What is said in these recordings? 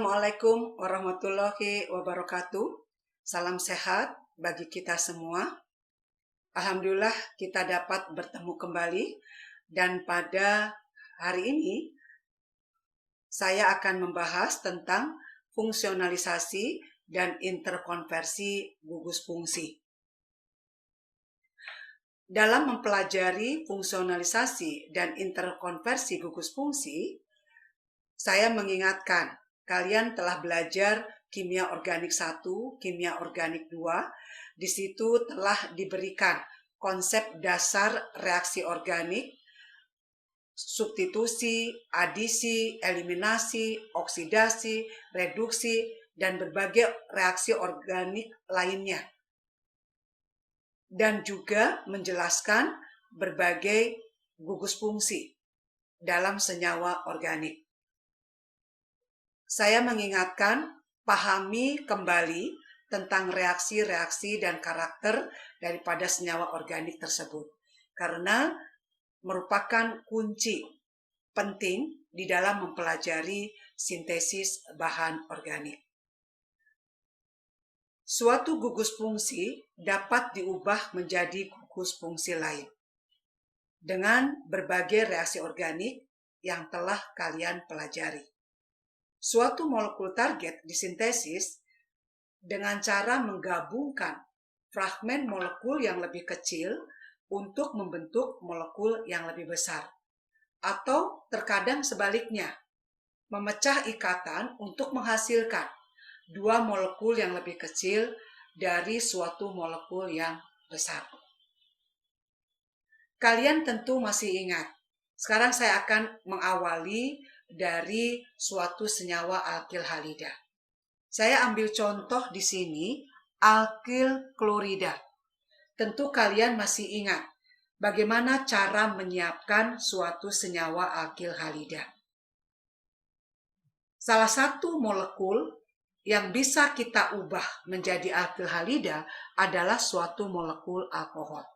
Assalamualaikum warahmatullahi wabarakatuh. Salam sehat bagi kita semua. Alhamdulillah kita dapat bertemu kembali dan pada hari ini saya akan membahas tentang fungsionalisasi dan interkonversi gugus fungsi. Dalam mempelajari fungsionalisasi dan interkonversi gugus fungsi, saya mengingatkan kalian telah belajar kimia organik 1, kimia organik 2. Di situ telah diberikan konsep dasar reaksi organik, substitusi, adisi, eliminasi, oksidasi, reduksi, dan berbagai reaksi organik lainnya. Dan juga menjelaskan berbagai gugus fungsi dalam senyawa organik. Saya mengingatkan, pahami kembali tentang reaksi-reaksi dan karakter daripada senyawa organik tersebut, karena merupakan kunci penting di dalam mempelajari sintesis bahan organik. Suatu gugus fungsi dapat diubah menjadi gugus fungsi lain dengan berbagai reaksi organik yang telah kalian pelajari. Suatu molekul target disintesis dengan cara menggabungkan fragmen molekul yang lebih kecil untuk membentuk molekul yang lebih besar. Atau terkadang sebaliknya, memecah ikatan untuk menghasilkan dua molekul yang lebih kecil dari suatu molekul yang besar. Kalian tentu masih ingat, sekarang saya akan mengawali dari suatu senyawa alkil halida. Saya ambil contoh di sini, alkil klorida. Tentu kalian masih ingat bagaimana cara menyiapkan suatu senyawa alkil halida. Salah satu molekul yang bisa kita ubah menjadi alkil halida adalah suatu molekul alkohol.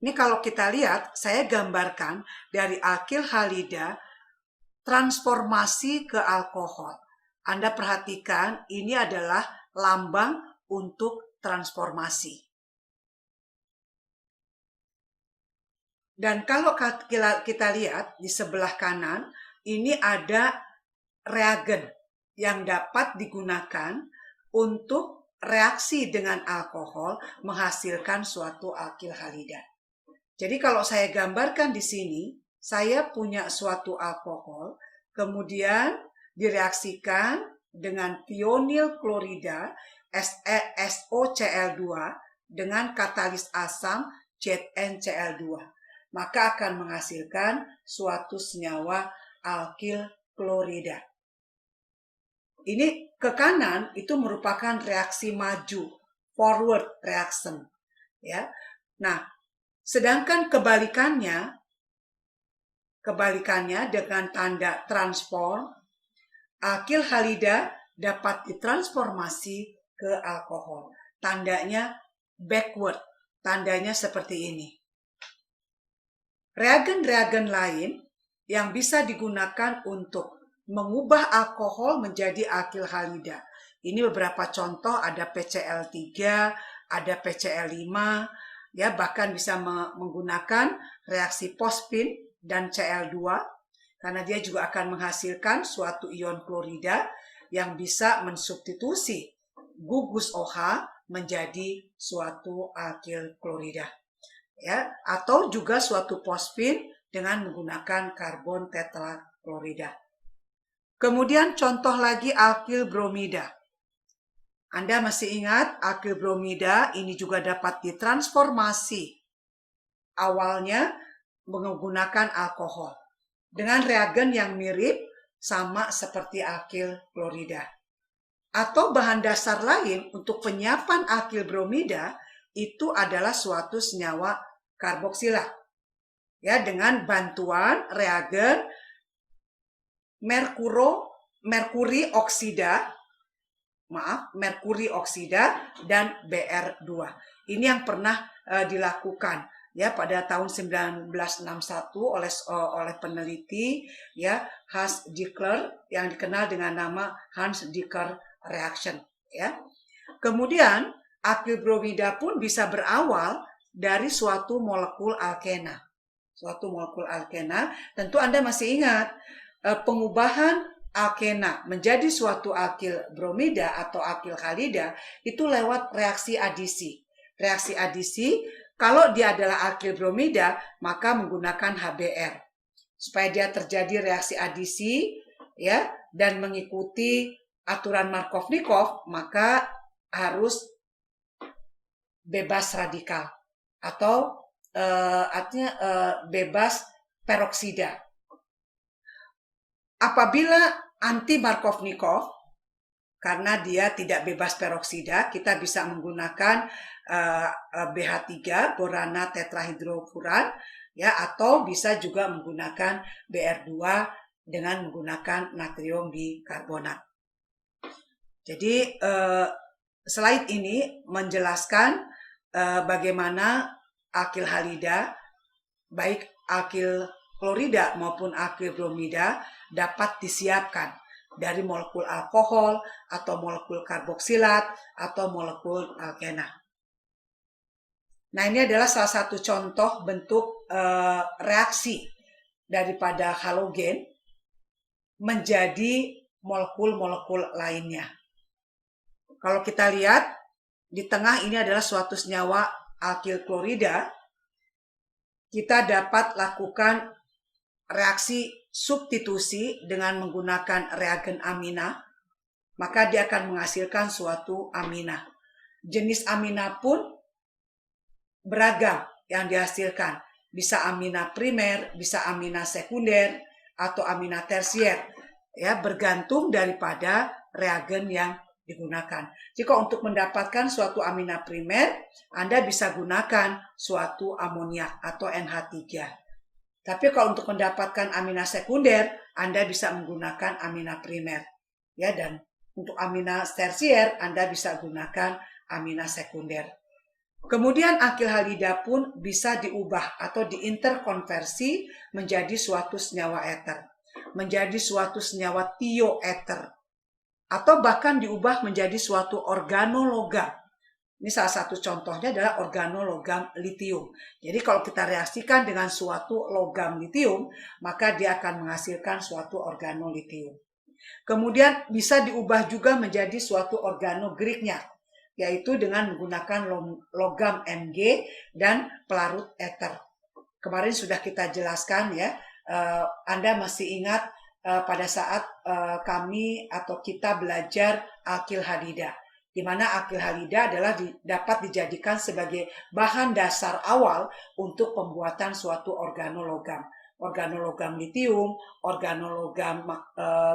Ini kalau kita lihat, saya gambarkan dari alkil halida transformasi ke alkohol. Anda perhatikan, ini adalah lambang untuk transformasi. Dan kalau kita lihat di sebelah kanan, ini ada reagen yang dapat digunakan untuk reaksi dengan alkohol menghasilkan suatu alkil halida. Jadi kalau saya gambarkan di sini, saya punya suatu alkohol, kemudian direaksikan dengan thionyl klorida SOCl2 dengan katalis asam ZnCl2. Maka akan menghasilkan suatu senyawa alkil klorida. Ini ke kanan itu merupakan reaksi maju, forward reaction, ya. Nah, sedangkan kebalikannya dengan tanda transform, alkil halida dapat ditransformasi ke alkohol. Tandanya backward, tandanya seperti ini. Reagen-reagen lain yang bisa digunakan untuk mengubah alkohol menjadi alkil halida. Ini beberapa contoh, ada PCl3, ada PCl5, ya, bahkan bisa menggunakan reaksi Phosphine dan Cl2, karena dia juga akan menghasilkan suatu ion klorida yang bisa mensubstitusi gugus OH menjadi suatu alkil klorida, ya, atau juga suatu fosfin dengan menggunakan karbon tetraklorida. Kemudian contoh lagi alkil bromida. Anda masih ingat alkil bromida ini juga dapat ditransformasi awalnya menggunakan alkohol dengan reagen yang mirip sama seperti alkil klorida. Atau bahan dasar lain untuk penyiapan alkil bromida itu adalah suatu senyawa karboksilat, ya, dengan bantuan reagen merkuri oksida dan Br2. Ini yang pernah dilakukan ya pada tahun 1961 oleh peneliti ya Hans-Dickler yang dikenal dengan nama Hans-Dickler reaction ya. Kemudian akil bromida pun bisa berawal dari suatu molekul alkena. Suatu molekul alkena, tentu Anda masih ingat pengubahan alkena menjadi suatu akil bromida atau akil halida itu lewat reaksi adisi. Reaksi adisi, kalau dia adalah akil bromida, maka menggunakan HBr. Supaya dia terjadi reaksi adisi ya dan mengikuti aturan Markovnikov, maka harus bebas radikal atau artinya bebas peroksida. Apabila anti Markovnikov, karena dia tidak bebas peroksida, kita bisa menggunakan BH3 borana tetrahidrofuran ya, atau bisa juga menggunakan Br2 dengan menggunakan natrium bikarbonat. Jadi slide ini menjelaskan bagaimana akil halida, baik akil klorida maupun akil bromida dapat disiapkan dari molekul alkohol atau molekul karboksilat atau molekul alkena. Nah, ini adalah salah satu contoh bentuk reaksi daripada halogen menjadi molekul-molekul lainnya. Kalau kita lihat di tengah ini adalah suatu senyawa alkil klorida, kita dapat lakukan reaksi substitusi dengan menggunakan reagen amina, maka dia akan menghasilkan suatu amina. Jenis amina pun beragam yang dihasilkan. Bisa amina primer, bisa amina sekunder, atau amina tersier. Ya, bergantung daripada reagen yang digunakan. Jika untuk mendapatkan suatu amina primer, Anda bisa gunakan suatu amoniak atau NH3. Tapi kalau untuk mendapatkan amina sekunder, Anda bisa menggunakan amina primer. Ya, dan untuk amina tersier, Anda bisa gunakan amina sekunder. Kemudian akil halida pun bisa diubah atau diinterkonversi menjadi suatu senyawa eter, menjadi suatu senyawa tioeter, atau bahkan diubah menjadi suatu organologam. Ini salah satu contohnya adalah organologam litium. Jadi kalau kita reaksikan dengan suatu logam litium, maka dia akan menghasilkan suatu organolitium. Kemudian bisa diubah juga menjadi suatu organogrignard, yaitu dengan menggunakan logam Mg dan pelarut eter. Kemarin sudah kita jelaskan ya, Anda masih ingat pada saat kami atau kita belajar akil halida, di mana akil halida adalah dapat dijadikan sebagai bahan dasar awal untuk pembuatan suatu organologam. Organologam litium, organologam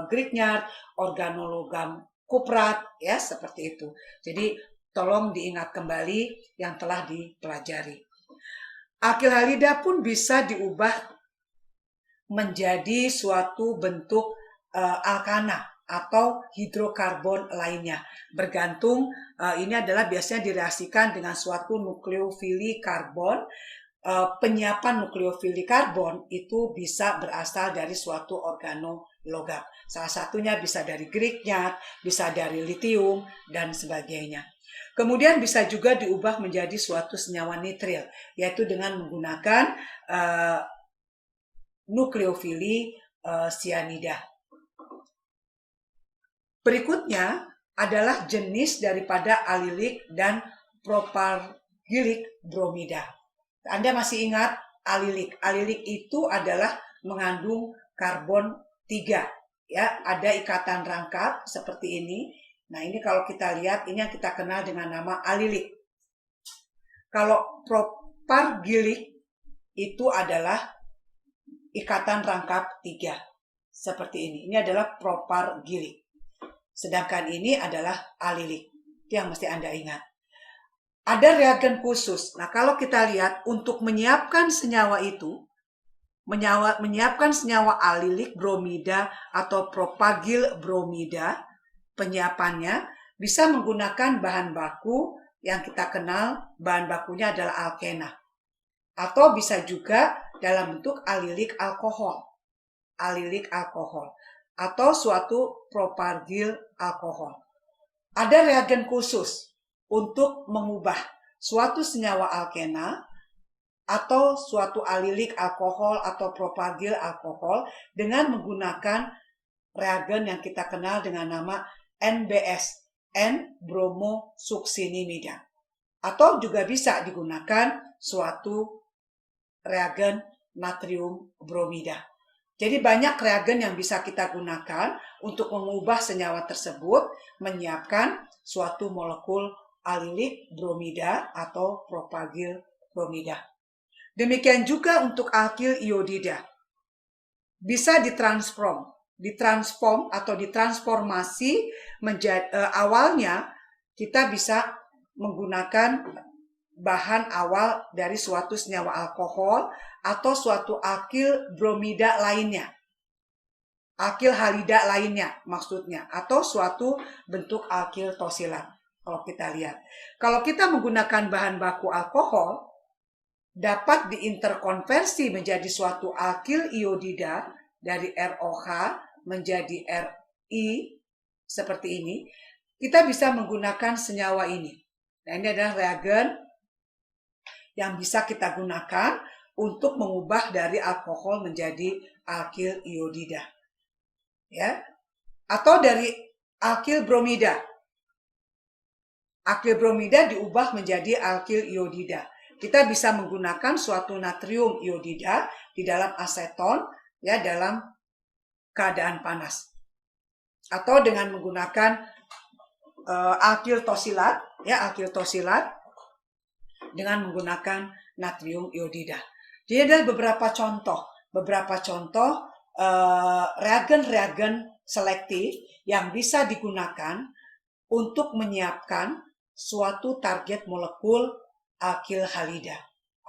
grignard, organologam kuprat, ya seperti itu. Jadi tolong diingat kembali yang telah dipelajari. Akil halida pun bisa diubah menjadi suatu bentuk alkana atau hidrokarbon lainnya. Bergantung, ini adalah biasanya direaksikan dengan suatu nukleofili karbon. Penyiapan nukleofili karbon itu bisa berasal dari suatu organologam. Salah satunya bisa dari grignard, bisa dari litium, dan sebagainya. Kemudian bisa juga diubah menjadi suatu senyawa nitril, yaitu dengan menggunakan nukleofili sianida. Berikutnya adalah jenis daripada alilik dan propargilik bromida. Anda masih ingat alilik? Alilik itu adalah mengandung karbon 3. Ya, ada ikatan rangkap seperti ini. Nah, ini kalau kita lihat, ini yang kita kenal dengan nama alilik. Kalau propargilik itu adalah ikatan rangkap 3. Seperti ini. Ini adalah propargilik. Sedangkan ini adalah alilik. Itu yang mesti Anda ingat. Ada reagen khusus. Nah, kalau kita lihat untuk menyiapkan senyawa itu, menyiapkan senyawa alilik bromida atau propagil bromida, penyiapannya bisa menggunakan bahan baku yang kita kenal, bahan bakunya adalah alkena. atau bisa juga dalam bentuk alilik alkohol, atau suatu propargyl alkohol. Ada reagen khusus untuk mengubah suatu senyawa alkena atau suatu alilik alkohol atau propargyl alkohol dengan menggunakan reagen yang kita kenal dengan nama NBS, N-bromosuksinimida. Atau juga bisa digunakan suatu reagen natrium bromida. Jadi banyak reagen yang bisa kita gunakan untuk mengubah senyawa tersebut, menyiapkan suatu molekul alilik bromida atau propargyl bromida. Demikian juga untuk alkyl iodida. Bisa ditransform atau ditransformasi menjadi awalnya kita bisa menggunakan bahan awal dari suatu senyawa alkohol atau suatu alkyl bromida lainnya. Alkyl halida lainnya maksudnya, atau suatu bentuk alkyl tosilat. Kalau kita lihat, kalau kita menggunakan bahan baku alkohol, dapat diinterkonversi menjadi suatu alkyl iodida dari ROH menjadi RI seperti ini. Kita bisa menggunakan senyawa ini. Nah, ini adalah reagen yang bisa kita gunakan untuk mengubah dari alkohol menjadi alkyl iodida. Ya. Atau dari alkyl bromida. Alkyl bromida diubah menjadi alkyl iodida. Kita bisa menggunakan suatu natrium iodida di dalam aseton ya dalam keadaan panas. Atau dengan menggunakan alkyl tosilat dengan menggunakan natrium iodida. Jadi ada beberapa contoh reagen-reagen selektif yang bisa digunakan untuk menyiapkan suatu target molekul alkyl halida.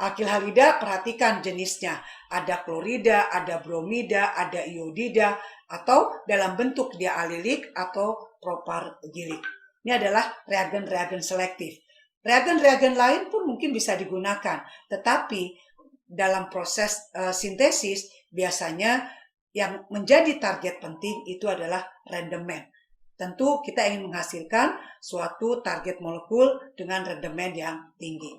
Alkyl halida, perhatikan jenisnya. Ada klorida, ada bromida, ada iodida, atau dalam bentuk dia alilik atau propargylik. Ini adalah reagen-reagen selektif. Reagen-reagen lain pun mungkin bisa digunakan, tetapi dalam proses sintesis biasanya yang menjadi target penting itu adalah rendemen. Tentu kita ingin menghasilkan suatu target molekul dengan rendemen yang tinggi.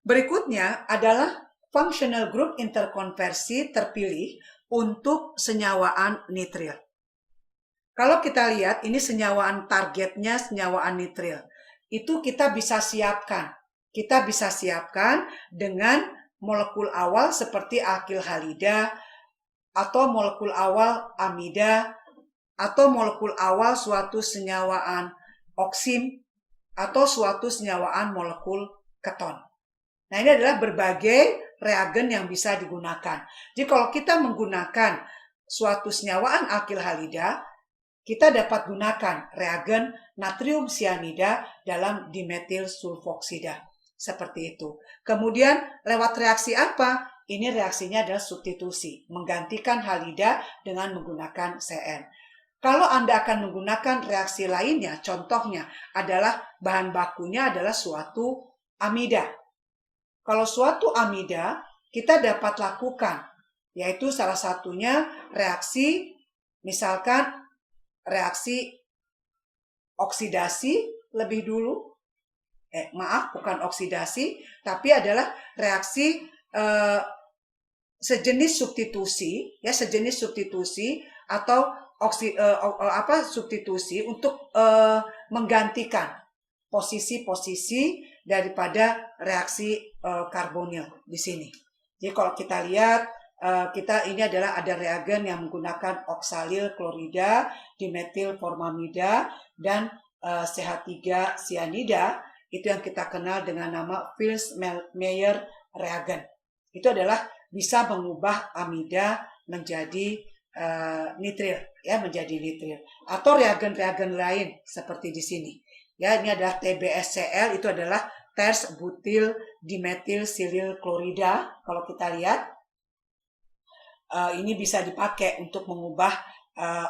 Berikutnya adalah functional group interkonversi terpilih untuk senyawaan nitril. Kalau kita lihat ini senyawaan targetnya senyawaan nitril. Itu kita bisa siapkan. Kita bisa siapkan dengan molekul awal seperti alkyl halida atau molekul awal amida atau molekul awal suatu senyawaan oksim atau suatu senyawaan molekul keton. Nah, ini adalah berbagai reagen yang bisa digunakan. Jadi kalau kita menggunakan suatu senyawaan alkyl halida, kita dapat gunakan reagen natrium cyanida dalam dimetil sulfoksida. Seperti itu. Kemudian lewat reaksi apa? Ini reaksinya adalah substitusi, menggantikan halida dengan menggunakan CN. Kalau Anda akan menggunakan reaksi lainnya, contohnya adalah bahan bakunya adalah suatu amida. Kalau suatu amida, kita dapat lakukan, yaitu salah satunya reaksi, misalkan reaksi oksidasi lebih dulu, bukan oksidasi, tapi adalah reaksi sejenis substitusi, ya sejenis substitusi atau substitusi untuk menggantikan posisi-posisi daripada reaksi karbonil di sini. Jadi kalau kita lihat ini adalah ada reagen yang menggunakan oksalil klorida, dimetil formamida dan CH3 cyanida, itu yang kita kenal dengan nama Fils-Meyer reagen. Itu adalah bisa mengubah amida menjadi nitril, ya menjadi nitril. Atau reagen-reagen lain seperti di sini. Ya, ini adalah TBSCl, itu adalah ters butil dimetil silil klorida. Kalau kita lihat, ini bisa dipakai untuk mengubah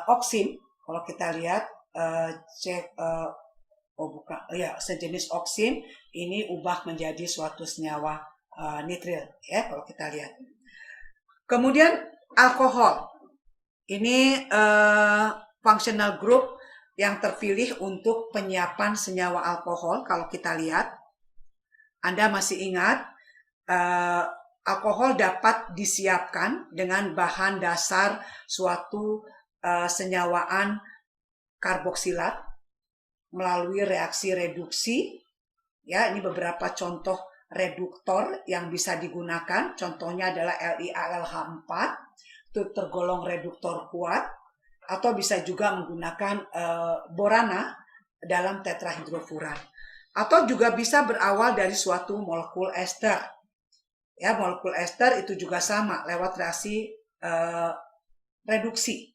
oksim. Kalau kita lihat sejenis oksin, ini ubah menjadi suatu senyawa nitril ya kalau kita lihat. Kemudian alkohol. Ini functional group yang terpilih untuk penyiapan senyawa alkohol. Kalau kita lihat, Anda masih ingat alkohol dapat disiapkan dengan bahan dasar suatu senyawaan karboksilat melalui reaksi reduksi. Ya, ini beberapa contoh reduktor yang bisa digunakan. Contohnya adalah LiAlH4, itu tergolong reduktor kuat, atau bisa juga menggunakan borana dalam tetrahidrofuran. Atau juga bisa berawal dari suatu molekul ester. Ya, molekul ester itu juga sama lewat reaksi reduksi.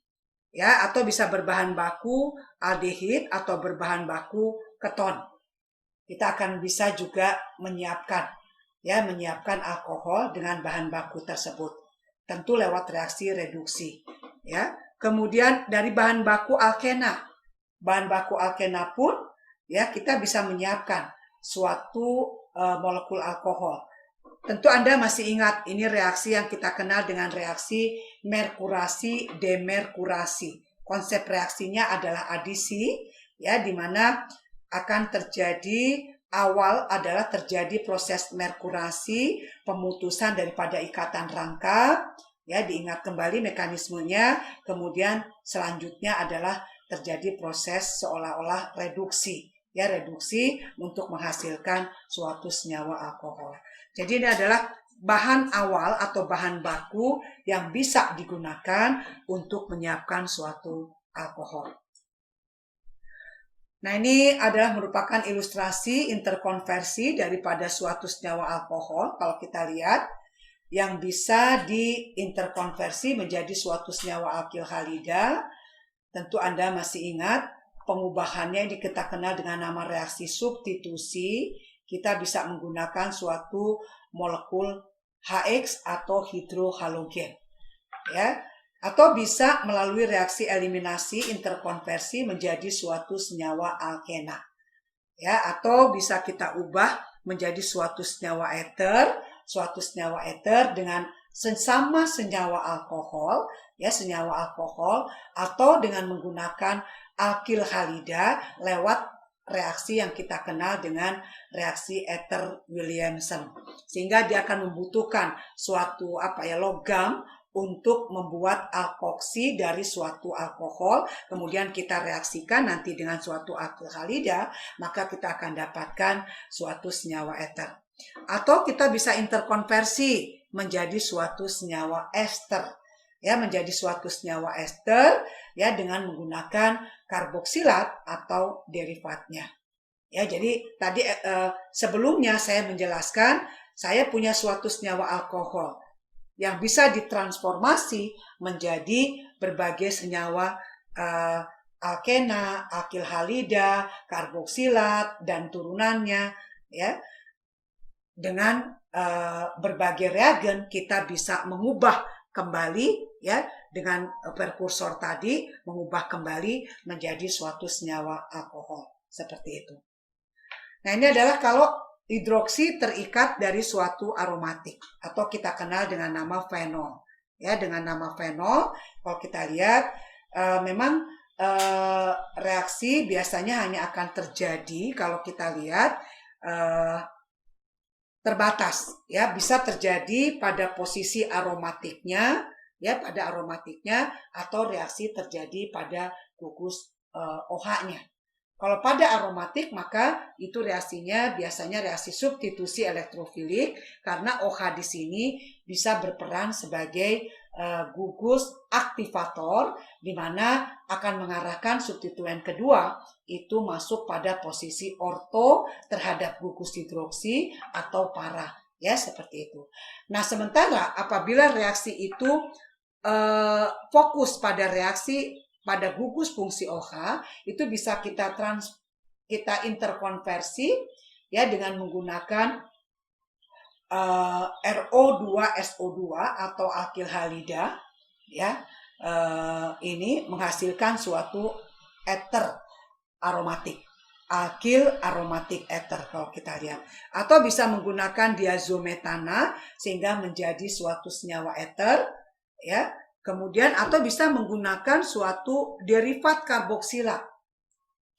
Ya, atau bisa berbahan baku aldehid atau berbahan baku keton. Kita akan bisa juga menyiapkan alkohol dengan bahan baku tersebut. Tentu lewat reaksi reduksi. Ya. Kemudian dari bahan baku alkena. Bahan baku alkena pun ya kita bisa menyiapkan suatu molekul alkohol. Tentu Anda masih ingat ini reaksi yang kita kenal dengan reaksi merkurasi demerkurasi. Konsep reaksinya adalah adisi ya, di mana akan terjadi terjadi proses merkurasi, pemutusan daripada ikatan rangka, ya diingat kembali mekanismenya, kemudian selanjutnya adalah terjadi proses seolah-olah reduksi, ya reduksi untuk menghasilkan suatu senyawa alkohol. Jadi ini adalah bahan awal atau bahan baku yang bisa digunakan untuk menyiapkan suatu alkohol. Nah, ini adalah merupakan ilustrasi interkonversi daripada suatu senyawa alkohol. Kalau kita lihat, yang bisa diinterkonversi menjadi suatu senyawa alkil halida. Tentu Anda masih ingat, pengubahannya yang kita kenal dengan nama reaksi substitusi. Kita bisa menggunakan suatu molekul HX atau hidrohalogen. Ya. Atau bisa melalui reaksi eliminasi interkonversi menjadi suatu senyawa alkena. Ya, atau bisa kita ubah menjadi suatu senyawa eter dengan sesama senyawa alkohol, ya senyawa alkohol, atau dengan menggunakan alkil halida lewat reaksi yang kita kenal dengan reaksi Ether-Williamson. Sehingga dia akan membutuhkan suatu logam untuk membuat alkoksi dari suatu alkohol, kemudian kita reaksikan nanti dengan suatu alkil halida, maka kita akan dapatkan suatu senyawa eter. Atau kita bisa interkonversi menjadi suatu senyawa ester, ya menjadi suatu senyawa ester, ya dengan menggunakan karboksilat atau derivatnya. Ya, jadi tadi sebelumnya saya menjelaskan saya punya suatu senyawa alkohol yang bisa ditransformasi menjadi berbagai senyawa alkena, alkil halida, karboksilat dan turunannya, ya. Dengan berbagai reagen kita bisa mengubah kembali, ya, dengan prekursor tadi mengubah kembali menjadi suatu senyawa alkohol seperti itu. Nah, ini adalah kalau hidroksi terikat dari suatu aromatik atau kita kenal dengan nama fenol. Ya, dengan nama fenol, kalau kita lihat memang reaksi biasanya hanya akan terjadi kalau kita lihat terbatas, ya bisa terjadi pada posisi aromatiknya, ya pada aromatiknya, atau reaksi terjadi pada gugus OH-nya. Kalau pada aromatik maka itu reaksinya biasanya reaksi substitusi elektrofilik karena OH di sini bisa berperan sebagai gugus aktivator di mana akan mengarahkan substituen kedua itu masuk pada posisi orto terhadap gugus hidroksi atau para, ya seperti itu. Nah, sementara apabila reaksi itu fokus pada reaksi pada gugus fungsi OH, itu bisa kita interkonversi, ya dengan menggunakan RO2SO2 atau alkil halida, ya ini menghasilkan suatu eter aromatik alkil aromatik ether kalau kita lihat, atau bisa menggunakan diazometana sehingga menjadi suatu senyawa ether, ya. Kemudian atau bisa menggunakan suatu derivat karboksilat,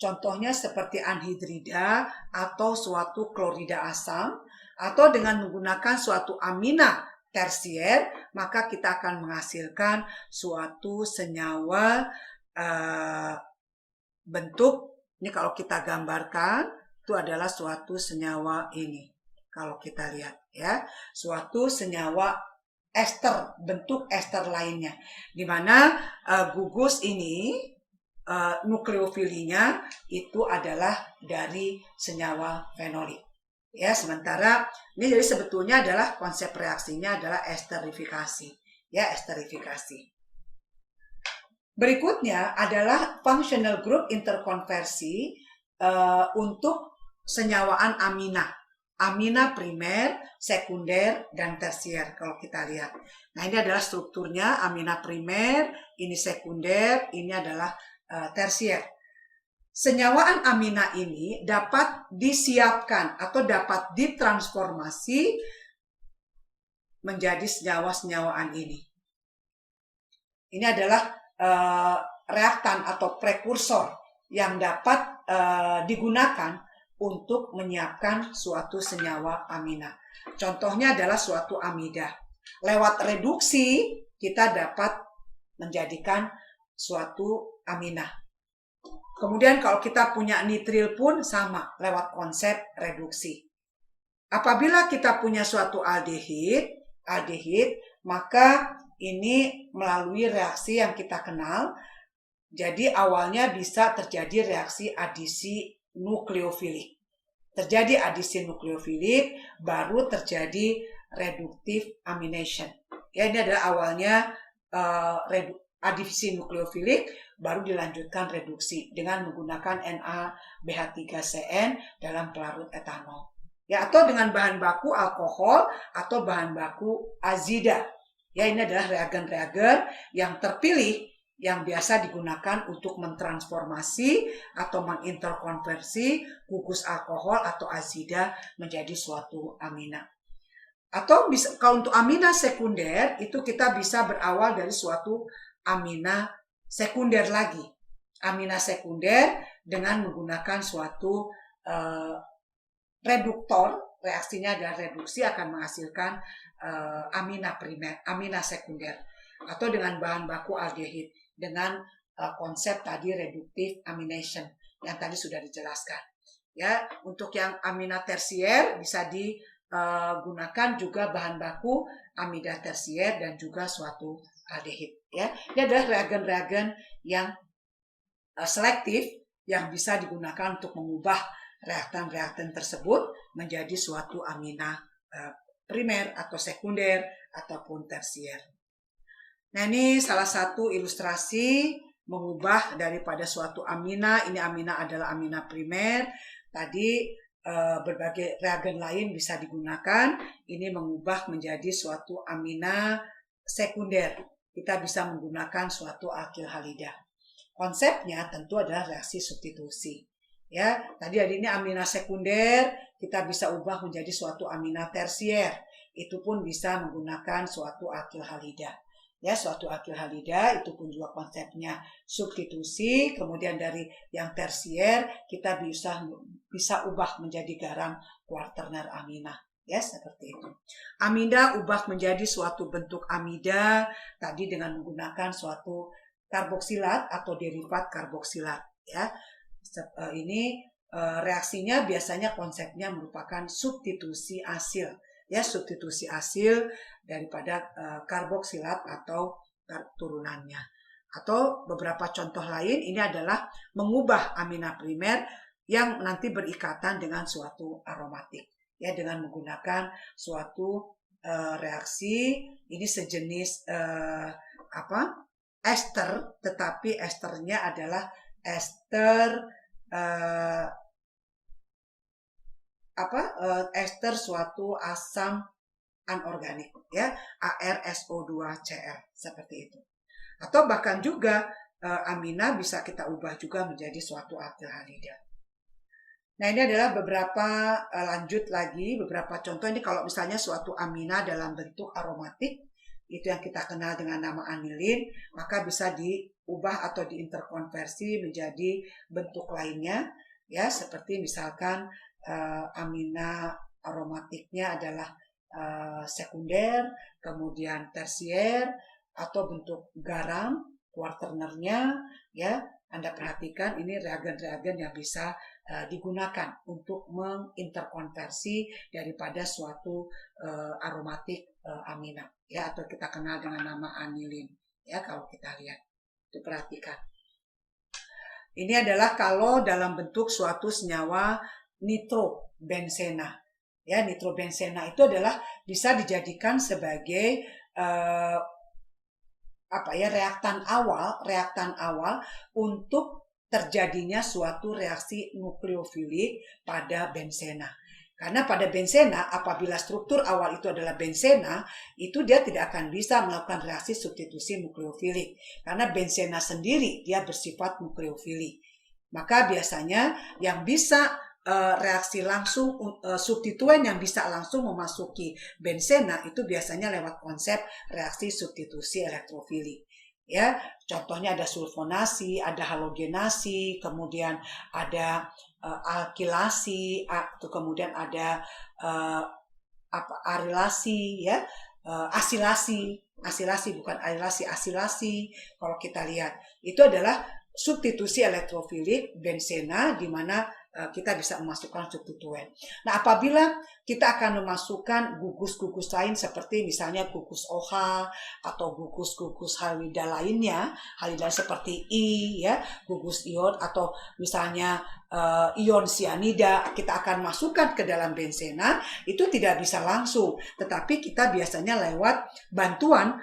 contohnya seperti anhidrida atau suatu klorida asam, atau dengan menggunakan suatu amina tersier, maka kita akan menghasilkan suatu senyawa bentuk. Ini kalau kita gambarkan, itu adalah suatu senyawa ini. Kalau kita lihat ya, suatu senyawa ester, bentuk ester lainnya. Di mana gugus ini, nukleofilinya itu adalah dari senyawa fenolik. Ya, sementara ini jadi sebetulnya adalah konsep reaksinya adalah esterifikasi. Ya, esterifikasi. Berikutnya adalah functional group interkonversi untuk senyawaan amina. Amina primer, sekunder, dan tersier kalau kita lihat. Nah, ini adalah strukturnya, amina primer, ini sekunder, ini adalah tersier. Senyawaan amina ini dapat disiapkan atau dapat ditransformasi menjadi senyawa-senyawaan ini. Ini adalah reaktan atau prekursor yang dapat digunakan untuk menyiapkan suatu senyawa amina. Contohnya adalah suatu amida. Lewat reduksi kita dapat menjadikan suatu amina. Kemudian kalau kita punya nitril pun sama lewat konsep reduksi. Apabila kita punya suatu aldehid, maka ini melalui reaksi yang kita kenal. Jadi awalnya bisa terjadi reaksi adisi nukleofilik. Terjadi adisi nukleofilik, baru terjadi reduktif amination. Ya, ini adalah awalnya adisi nukleofilik, baru dilanjutkan reduksi dengan menggunakan NaBH3CN dalam pelarut etanol. Ya, atau dengan bahan baku alkohol atau bahan baku azida. Ya, ini adalah reagen-reagen yang terpilih yang biasa digunakan untuk mentransformasi atau menginterkonversi gugus alkohol atau azida menjadi suatu amina. Atau bisa, kalau untuk amina sekunder itu kita bisa berawal dari suatu amina sekunder lagi. Amina sekunder dengan menggunakan suatu reduktor, reaksinya adalah reduksi akan menghasilkan amina primer, amina sekunder, atau dengan bahan baku aldehid dengan konsep tadi reduktif amination yang tadi sudah dijelaskan. Ya, untuk yang amina tersier bisa digunakan juga bahan baku amida tersier dan juga suatu aldehid. Ya, ini adalah reagen-reagen yang selektif yang bisa digunakan untuk mengubah reaktan-reaktan tersebut menjadi suatu amina primer atau sekunder ataupun tersier. Nah, ini salah satu ilustrasi mengubah daripada suatu amina. Ini amina adalah amina primer. Tadi berbagai reagen lain bisa digunakan. Ini mengubah menjadi suatu amina sekunder. Kita bisa menggunakan suatu alkil halida. Konsepnya tentu adalah reaksi substitusi. Ya, tadi ini amina sekunder, kita bisa ubah menjadi suatu amina tersier. Itu pun bisa menggunakan suatu alkil halida. Ya, suatu alkil halida itu pun juga konsepnya substitusi. Kemudian dari yang tersier kita bisa ubah menjadi garam kuaterner amina. Ya, seperti itu. Amida ubah menjadi suatu bentuk amida tadi dengan menggunakan suatu karboksilat atau derivat karboksilat. Ya, ini reaksinya biasanya konsepnya merupakan substitusi asil. Ya, substitusi asil daripada karboksilat atau turunannya. Atau beberapa contoh lain ini adalah mengubah amina primer yang nanti berikatan dengan suatu aromatik. Ya, dengan menggunakan suatu reaksi ini sejenis ester, tetapi esternya adalah ester ester suatu asam anorganik, ya, ArSO2Cl seperti itu. Atau bahkan juga amina bisa kita ubah juga menjadi suatu alkil halida. Nah, ini adalah beberapa lanjut lagi, beberapa contoh. Ini kalau misalnya suatu amina dalam bentuk aromatik, itu yang kita kenal dengan nama anilin, maka bisa diubah atau diinterkonversi menjadi bentuk lainnya, ya, seperti misalkan amina aromatiknya adalah sekunder, kemudian tersier, atau bentuk garam, kuarternernya, ya. Anda perhatikan ini reagen-reagen yang bisa digunakan untuk menginterkonversi daripada suatu aromatik amina, ya, atau kita kenal dengan nama anilin, ya, kalau kita lihat. Itu perhatikan. Ini adalah kalau dalam bentuk suatu senyawa nitrobenzena. Ya, nitrobenzena itu adalah bisa dijadikan sebagai reaktan awal untuk terjadinya suatu reaksi nukleofilik pada benzena. Karena pada benzena, apabila struktur awal itu adalah benzena, itu dia tidak akan bisa melakukan reaksi substitusi nukleofilik. Karena benzena sendiri dia bersifat nukleofilik. Maka biasanya yang bisa reaksi langsung, substituen yang bisa langsung memasuki benzena itu biasanya lewat konsep reaksi substitusi elektrofilik. Ya, contohnya ada sulfonasi, ada halogenasi, kemudian ada alkilasi, kemudian ada arilasi, ya, asilasi bukan arilasi, asilasi. Kalau kita lihat itu adalah substitusi elektrofilik benzena di mana kita bisa memasukkan substituen. Nah, apabila kita akan memasukkan gugus-gugus lain seperti misalnya gugus OH atau gugus-gugus halida lainnya, halida seperti I, ya, gugus ion atau misalnya ion sianida, kita akan masukkan ke dalam benzena, itu tidak bisa langsung, tetapi kita biasanya lewat bantuan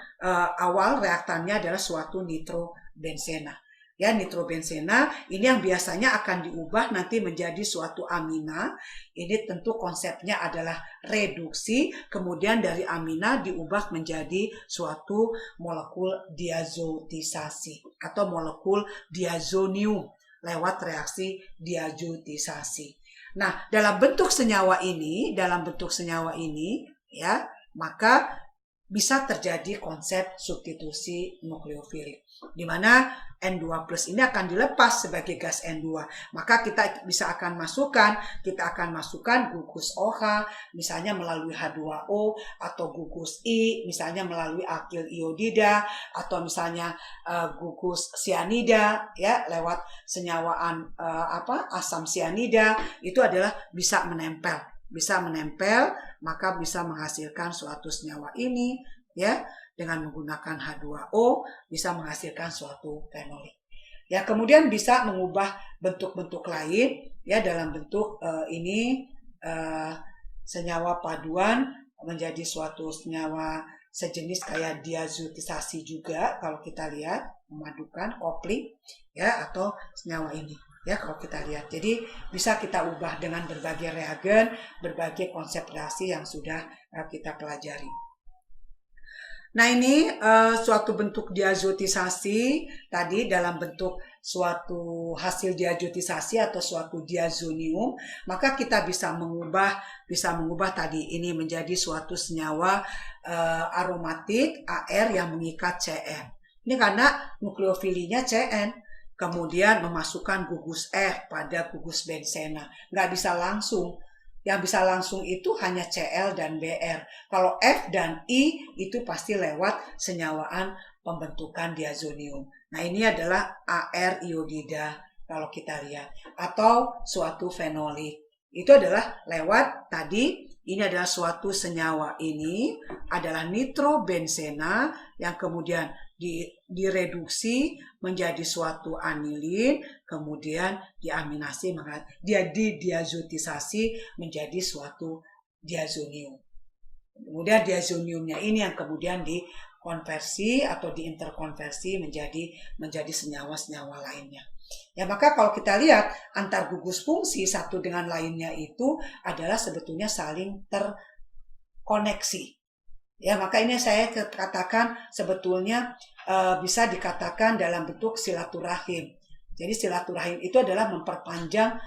awal reaktannya adalah suatu nitrobenzena. Ya, nitrobenzena ini yang biasanya akan diubah nanti menjadi suatu amina. Ini tentu konsepnya adalah reduksi, kemudian dari amina diubah menjadi suatu molekul diazotisasi atau molekul diazonium lewat reaksi diazotisasi. Nah, dalam bentuk senyawa ini, ya, maka bisa terjadi konsep substitusi nukleofilik, di mana N2+ ini akan dilepas sebagai gas N2. Maka kita akan masukkan gugus OH misalnya melalui H2O, atau gugus I misalnya melalui alkil iodida, atau misalnya gugus sianida, ya, lewat senyawaan asam sianida, itu adalah bisa menempel, maka bisa menghasilkan suatu senyawa ini, ya, dengan menggunakan H2O bisa menghasilkan suatu fenolik. Ya, kemudian bisa mengubah bentuk-bentuk lain, ya, dalam bentuk senyawa paduan menjadi suatu senyawa sejenis kayak diazotisasi juga kalau kita lihat, memadukan kopling, ya, atau senyawa ini. Ya, kalau kita lihat, jadi bisa kita ubah dengan berbagai reagen, berbagai konsep reaksi yang sudah kita pelajari. Nah, ini suatu bentuk diazotisasi tadi dalam bentuk suatu hasil diazotisasi atau suatu diazonium, maka kita bisa mengubah tadi ini menjadi suatu senyawa aromatik AR yang mengikat CN. Ini karena nukleofilinya CN. Kemudian memasukkan gugus F pada gugus benzena. Nggak bisa langsung. Yang bisa langsung itu hanya Cl dan Br. Kalau F dan I itu pasti lewat senyawaan pembentukan diazonium. Nah, ini adalah AR iodida kalau kita lihat. Atau suatu fenolik. Itu adalah lewat tadi, ini adalah suatu senyawa ini adalah nitrobenzena yang kemudian direduksi menjadi suatu anilin, kemudian diazotisasi menjadi suatu diazonium. Kemudian diazoniumnya ini yang kemudian dikonversi atau diinterkonversi menjadi senyawa-senyawa lainnya. Ya, maka kalau kita lihat antar gugus fungsi satu dengan lainnya itu adalah sebetulnya saling terkoneksi. Ya, maka ini saya katakan sebetulnya bisa dikatakan dalam bentuk silaturahim. Jadi silaturahim itu adalah memperpanjang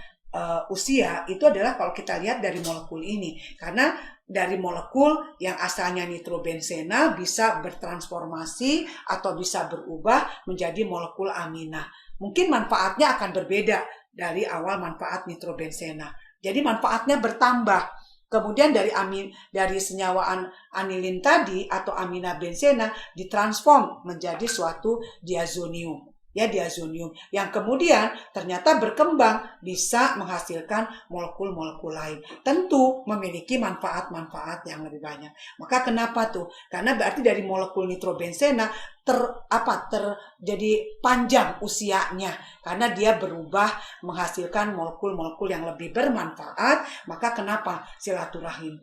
usia itu adalah kalau kita lihat dari molekul ini, karena dari molekul yang asalnya nitrobenzena bisa bertransformasi atau bisa berubah menjadi molekul amina. Mungkin manfaatnya akan berbeda dari awal manfaat nitrobenzena. Jadi manfaatnya bertambah. Kemudian dari senyawa anilin tadi atau amina benzena ditransform menjadi suatu diazonium. Ya, diazonium yang kemudian ternyata berkembang bisa menghasilkan molekul-molekul lain, tentu memiliki manfaat-manfaat yang lebih banyak. Maka kenapa tuh? Karena berarti dari molekul nitrobenzena terjadi panjang usianya karena dia berubah menghasilkan molekul-molekul yang lebih bermanfaat. Maka kenapa silaturahim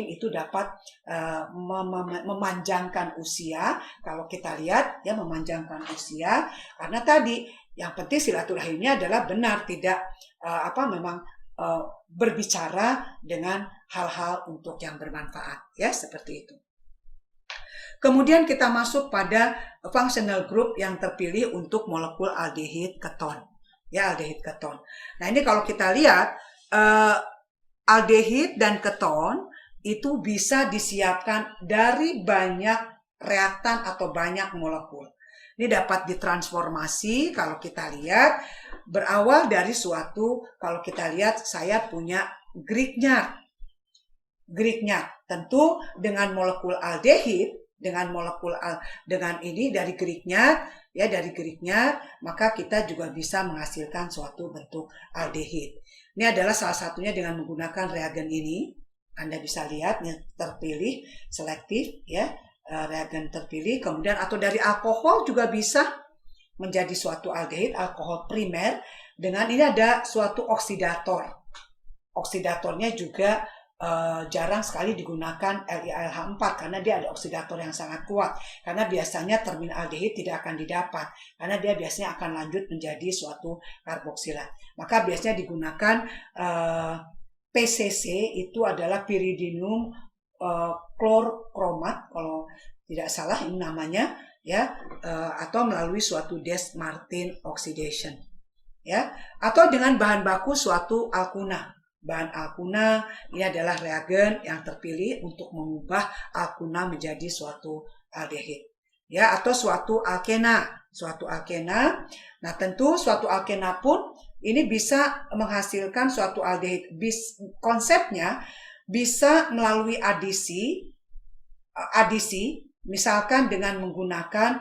itu dapat memanjangkan usia. Kalau kita lihat ya, memanjangkan usia karena tadi yang penting silaturahimnya adalah benar, tidak berbicara dengan hal-hal untuk yang bermanfaat, ya, seperti itu. Kemudian kita masuk pada functional group yang terpilih untuk molekul aldehid keton. Ya, aldehid keton. Nah, ini kalau kita lihat aldehid dan keton itu bisa disiapkan dari banyak reaktan atau banyak molekul. Ini dapat ditransformasi kalau kita lihat berawal dari suatu, kalau kita lihat saya punya Grignard. Tentu dengan molekul aldehid, dengan ini dari Grignard, ya, dari Grignard, maka kita juga bisa menghasilkan suatu bentuk aldehid. Ini adalah salah satunya dengan menggunakan reagen ini. Anda bisa lihat yang terpilih selektif, ya, reagen terpilih. Kemudian atau dari alkohol juga bisa menjadi suatu aldehid, alkohol primer. Dengan ini ada suatu oksidator. Oksidatornya juga jarang sekali digunakan LiAlH4 karena dia ada oksidator yang sangat kuat. Karena biasanya termin aldehid tidak akan didapat karena dia biasanya akan lanjut menjadi suatu karboksilat. Maka biasanya digunakan PCC, itu adalah piridinum klorkromat kalau tidak salah ini namanya, ya, atau melalui suatu Dess-Martin oxidation, ya, atau dengan bahan baku suatu alkuna. Bahan alkuna ini adalah reagen yang terpilih untuk mengubah alkuna menjadi suatu aldehid, ya, atau suatu alkena. Nah, tentu suatu alkena pun ini bisa menghasilkan suatu aldehid. Konsepnya bisa melalui adisi misalkan dengan menggunakan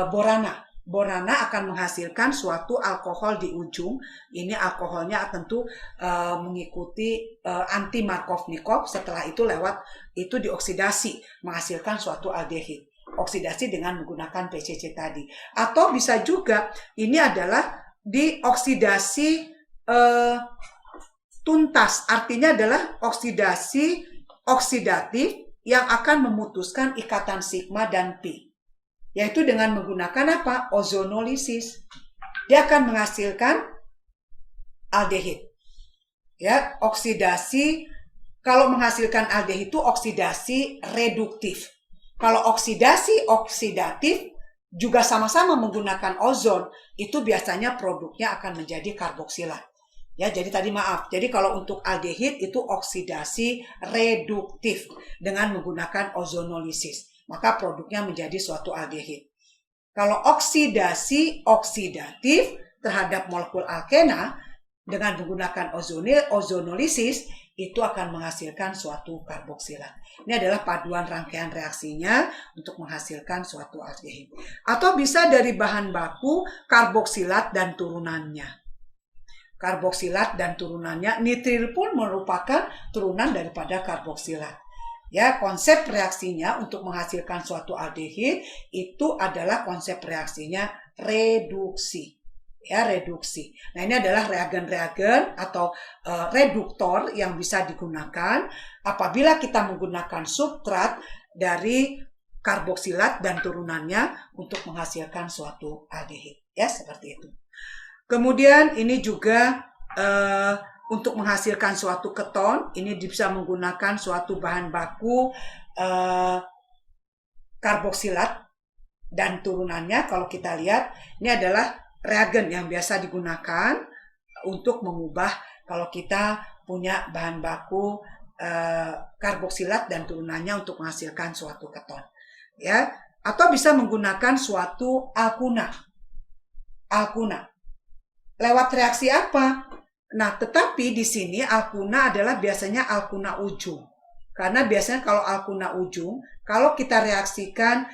borana. Borana akan menghasilkan suatu alkohol di ujung. Ini alkoholnya tentu mengikuti anti-Markovnikov. Setelah itu dioksidasi menghasilkan suatu aldehid. Oksidasi dengan menggunakan PCC tadi. Atau bisa juga ini adalah dioksidasi tuntas. Artinya adalah oksidatif yang akan memutuskan ikatan sigma dan pi. Yaitu dengan menggunakan apa? Ozonolisis. Dia akan menghasilkan aldehid. Ya, oksidasi. Kalau menghasilkan aldehid itu oksidasi reduktif. Kalau oksidasi oksidatif juga sama-sama menggunakan ozon, itu biasanya produknya akan menjadi karboksilat. Ya, jadi tadi maaf. Jadi kalau untuk aldehid itu oksidasi reduktif dengan menggunakan ozonolisis. Maka produknya menjadi suatu aldehid. Kalau oksidasi oksidatif terhadap molekul alkena dengan menggunakan ozonolisis itu akan menghasilkan suatu karboksilat. Ini adalah paduan rangkaian reaksinya untuk menghasilkan suatu aldehid. Atau bisa dari bahan baku karboksilat dan turunannya. Nitril pun merupakan turunan daripada karboksilat. Ya, konsep reaksinya untuk menghasilkan suatu aldehid itu adalah konsep reaksinya reduksi. Ya, reduksi. Nah, ini adalah reagen-reagen atau reduktor yang bisa digunakan apabila kita menggunakan substrat dari karboksilat dan turunannya untuk menghasilkan suatu aldehid. Ya, seperti itu. Kemudian ini juga untuk menghasilkan suatu keton, ini bisa menggunakan suatu bahan baku karboksilat dan turunannya. Kalau kita lihat, ini adalah reagen yang biasa digunakan untuk mengubah kalau kita punya bahan baku karboksilat dan turunannya untuk menghasilkan suatu keton. Ya, atau bisa menggunakan suatu alkuna. Lewat reaksi apa? Nah, tetapi di sini alkuna adalah biasanya alkuna ujung. Karena biasanya kalau alkuna ujung, kalau kita reaksikan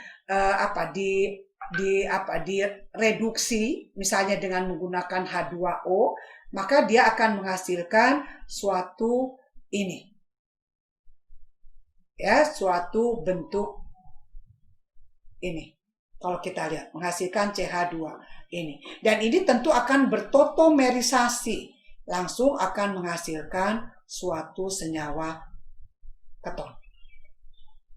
di reduksi misalnya dengan menggunakan H2O, maka dia akan menghasilkan suatu ini. Ya, suatu bentuk ini. Kalau kita lihat menghasilkan CH2 ini. Dan ini tentu akan bertotomerisasi, langsung akan menghasilkan suatu senyawa keton.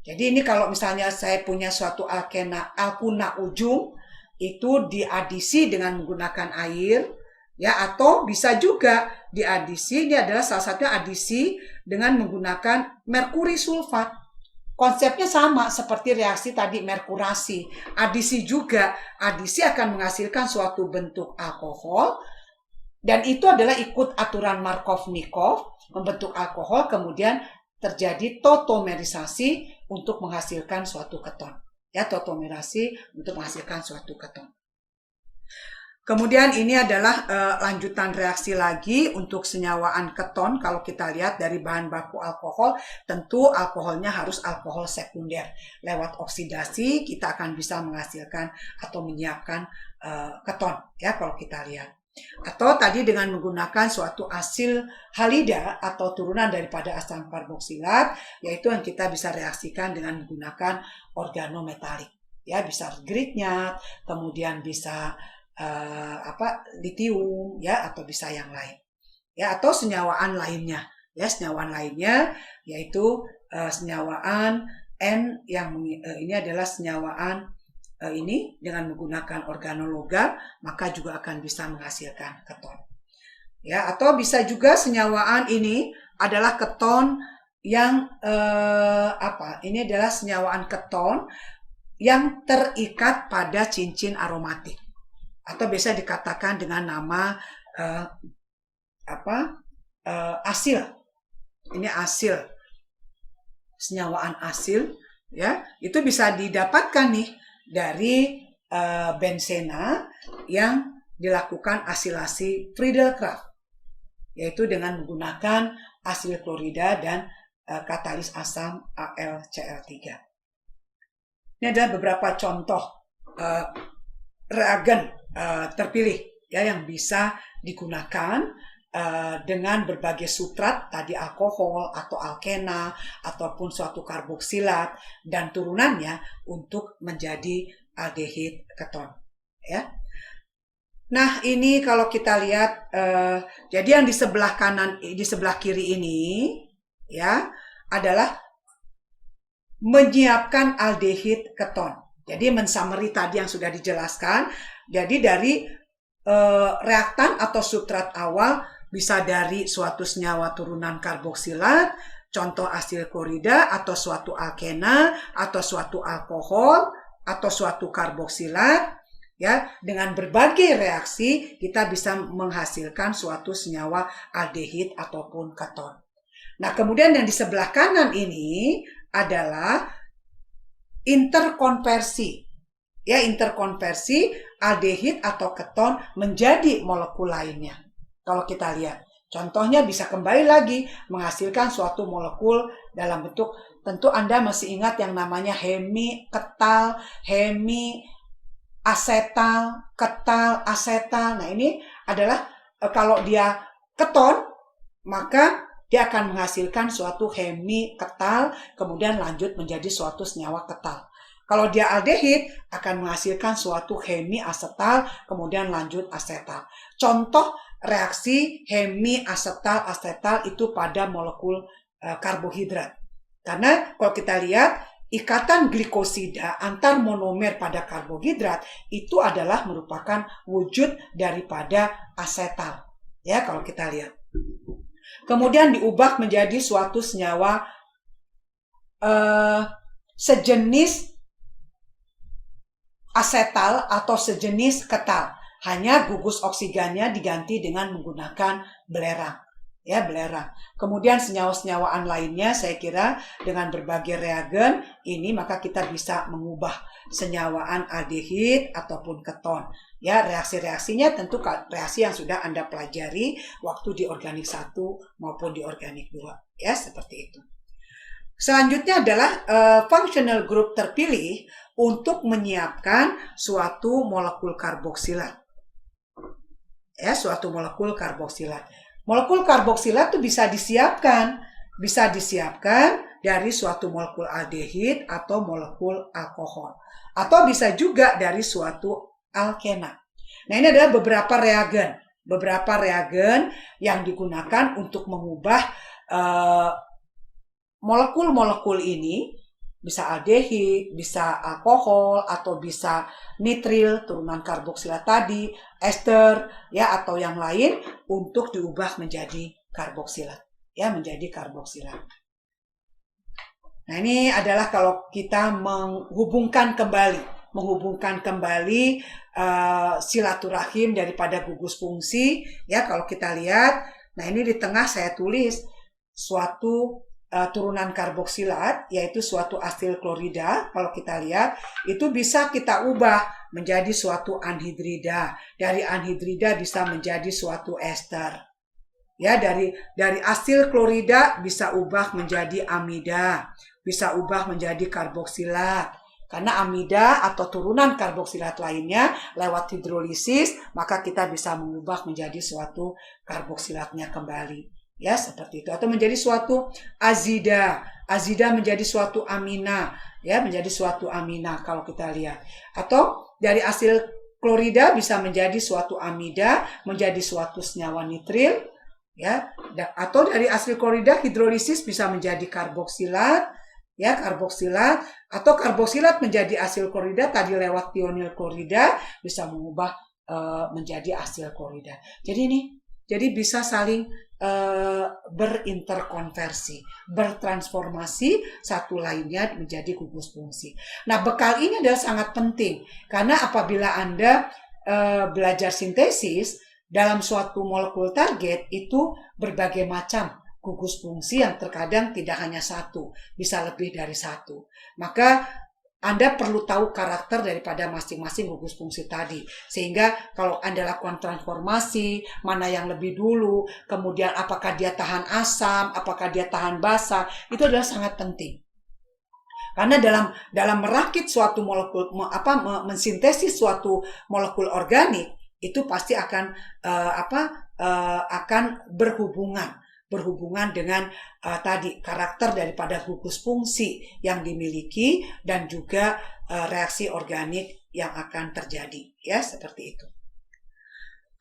Jadi ini kalau misalnya saya punya suatu alkuna ujung, itu diadisi dengan menggunakan air, ya, atau bisa juga diadisi, ini adalah salah satunya adisi dengan menggunakan merkuri sulfat. Konsepnya sama seperti reaksi tadi merkurasi. Adisi juga, adisi akan menghasilkan suatu bentuk alkohol, dan itu adalah ikut aturan Markov-Nikov, membentuk alkohol, kemudian terjadi totomerisasi untuk menghasilkan suatu keton. Ya, totomerisasi untuk menghasilkan suatu keton. Kemudian ini adalah lanjutan reaksi lagi untuk senyawaan keton. Kalau kita lihat dari bahan baku alkohol, tentu alkoholnya harus alkohol sekunder. Lewat oksidasi kita akan bisa menghasilkan atau menyiapkan keton, ya, kalau kita lihat. Atau tadi dengan menggunakan suatu asil halida atau turunan daripada asam karboksilat, yaitu yang kita bisa reaksikan dengan menggunakan organometalik. Ya, bisa gritnya, kemudian bisa litium, ya, atau bisa yang lain. Ya, atau senyawaan lainnya. Ya, senyawaan lainnya yaitu senyawaan N yang ini adalah senyawaan ini dengan menggunakan organologa, maka juga akan bisa menghasilkan keton. Ya, atau bisa juga senyawaan ini adalah keton yang ini adalah senyawaan keton yang terikat pada cincin aromatik, atau biasa dikatakan dengan nama asil. Ini asil, senyawaan asil, ya, itu bisa didapatkan nih dari benzena yang dilakukan asilasi Friedel-Crafts, yaitu dengan menggunakan asil klorida dan katalis asam AlCl3. Ini adalah beberapa contoh reagen terpilih, ya, yang bisa digunakan dengan berbagai sutrat, tadi alkohol atau alkena ataupun suatu karboksilat dan turunannya untuk menjadi aldehid keton, ya. Nah, ini kalau kita lihat jadi yang di sebelah kanan, di sebelah kiri ini, ya, adalah menyiapkan aldehid keton. Jadi mensummary tadi yang sudah dijelaskan. Jadi dari reaktan atau sutrat awal bisa dari suatu senyawa turunan karboksilat, contoh asil klorida, atau suatu alkena, atau suatu alkohol, atau suatu karboksilat, ya, dengan berbagai reaksi kita bisa menghasilkan suatu senyawa aldehid ataupun keton. Nah, kemudian yang di sebelah kanan ini adalah interkonversi. Ya, interkonversi aldehid atau keton menjadi molekul lainnya. Kalau kita lihat, contohnya bisa kembali lagi menghasilkan suatu molekul dalam bentuk, tentu Anda masih ingat yang namanya hemi ketal, hemi asetal, ketal, asetal. Nah, ini adalah kalau dia keton, maka dia akan menghasilkan suatu hemi ketal, kemudian lanjut menjadi suatu senyawa ketal. Kalau dia aldehid, akan menghasilkan suatu hemi asetal, kemudian lanjut asetal. Contoh reaksi hemi asetal itu pada molekul karbohidrat. Karena kalau kita lihat, ikatan glikosida antar monomer pada karbohidrat itu adalah merupakan wujud daripada asetal. Ya, kalau kita lihat. Kemudian diubah menjadi suatu senyawa sejenis asetal atau sejenis ketal. hanya gugus oksigennya diganti dengan menggunakan belerang. Ya, belerang. Kemudian senyawa-senyawaan lainnya saya kira dengan berbagai reagen ini maka kita bisa mengubah senyawaan aldehid ataupun keton. Ya, reaksi-reaksinya tentu reaksi yang sudah Anda pelajari waktu di organik 1 maupun di organik 2. Ya, seperti itu. Selanjutnya adalah functional group terpilih untuk menyiapkan suatu molekul karboksilat. Ya, suatu molekul karboksilat. Molekul karboksilat itu bisa disiapkan dari suatu molekul aldehid atau molekul alkohol, atau bisa juga dari suatu alkena. Nah, ini adalah beberapa reagen yang digunakan untuk mengubah molekul-molekul ini, bisa aldehid, bisa alkohol, atau bisa nitril, turunan karboksilat tadi, ester, ya, atau yang lain untuk diubah menjadi karboksilat, ya, menjadi karboksilat. Nah, ini adalah kalau kita menghubungkan kembali silaturahim daripada gugus fungsi, ya, kalau kita lihat, nah ini di tengah saya tulis suatu turunan karboksilat, yaitu suatu asil klorida. Kalau kita lihat, itu bisa kita ubah menjadi suatu anhidrida. Dari anhidrida bisa menjadi suatu ester. Ya, dari asil klorida bisa ubah menjadi amida, bisa ubah menjadi karboksilat. Karena amida atau turunan karboksilat lainnya lewat hidrolisis, maka kita bisa mengubah menjadi suatu karboksilatnya kembali. Ya, seperti itu. Atau menjadi suatu azida menjadi suatu amina, ya, menjadi suatu amina kalau kita lihat. Atau dari asil klorida bisa menjadi suatu amida, menjadi suatu senyawa nitril, ya. Atau dari asil klorida hidrolisis bisa menjadi karboksilat, ya, karboksilat, atau karboksilat menjadi asil klorida tadi lewat tionil klorida bisa mengubah menjadi asil klorida. Jadi bisa saling berinterkonversi, bertransformasi satu lainnya menjadi gugus fungsi. Nah, bekal ini adalah sangat penting karena apabila Anda belajar sintesis dalam suatu molekul target itu berbagai macam gugus fungsi yang terkadang tidak hanya satu, bisa lebih dari satu. Maka Anda perlu tahu karakter daripada masing-masing gugus fungsi tadi. Sehingga kalau Anda lakukan transformasi, mana yang lebih dulu, kemudian apakah dia tahan asam, apakah dia tahan basa, itu adalah sangat penting. Karena dalam merakit suatu molekul, mensintesis suatu molekul organik, itu pasti akan berhubungan dengan tadi karakter daripada gugus fungsi yang dimiliki dan juga reaksi organik yang akan terjadi, ya, seperti itu.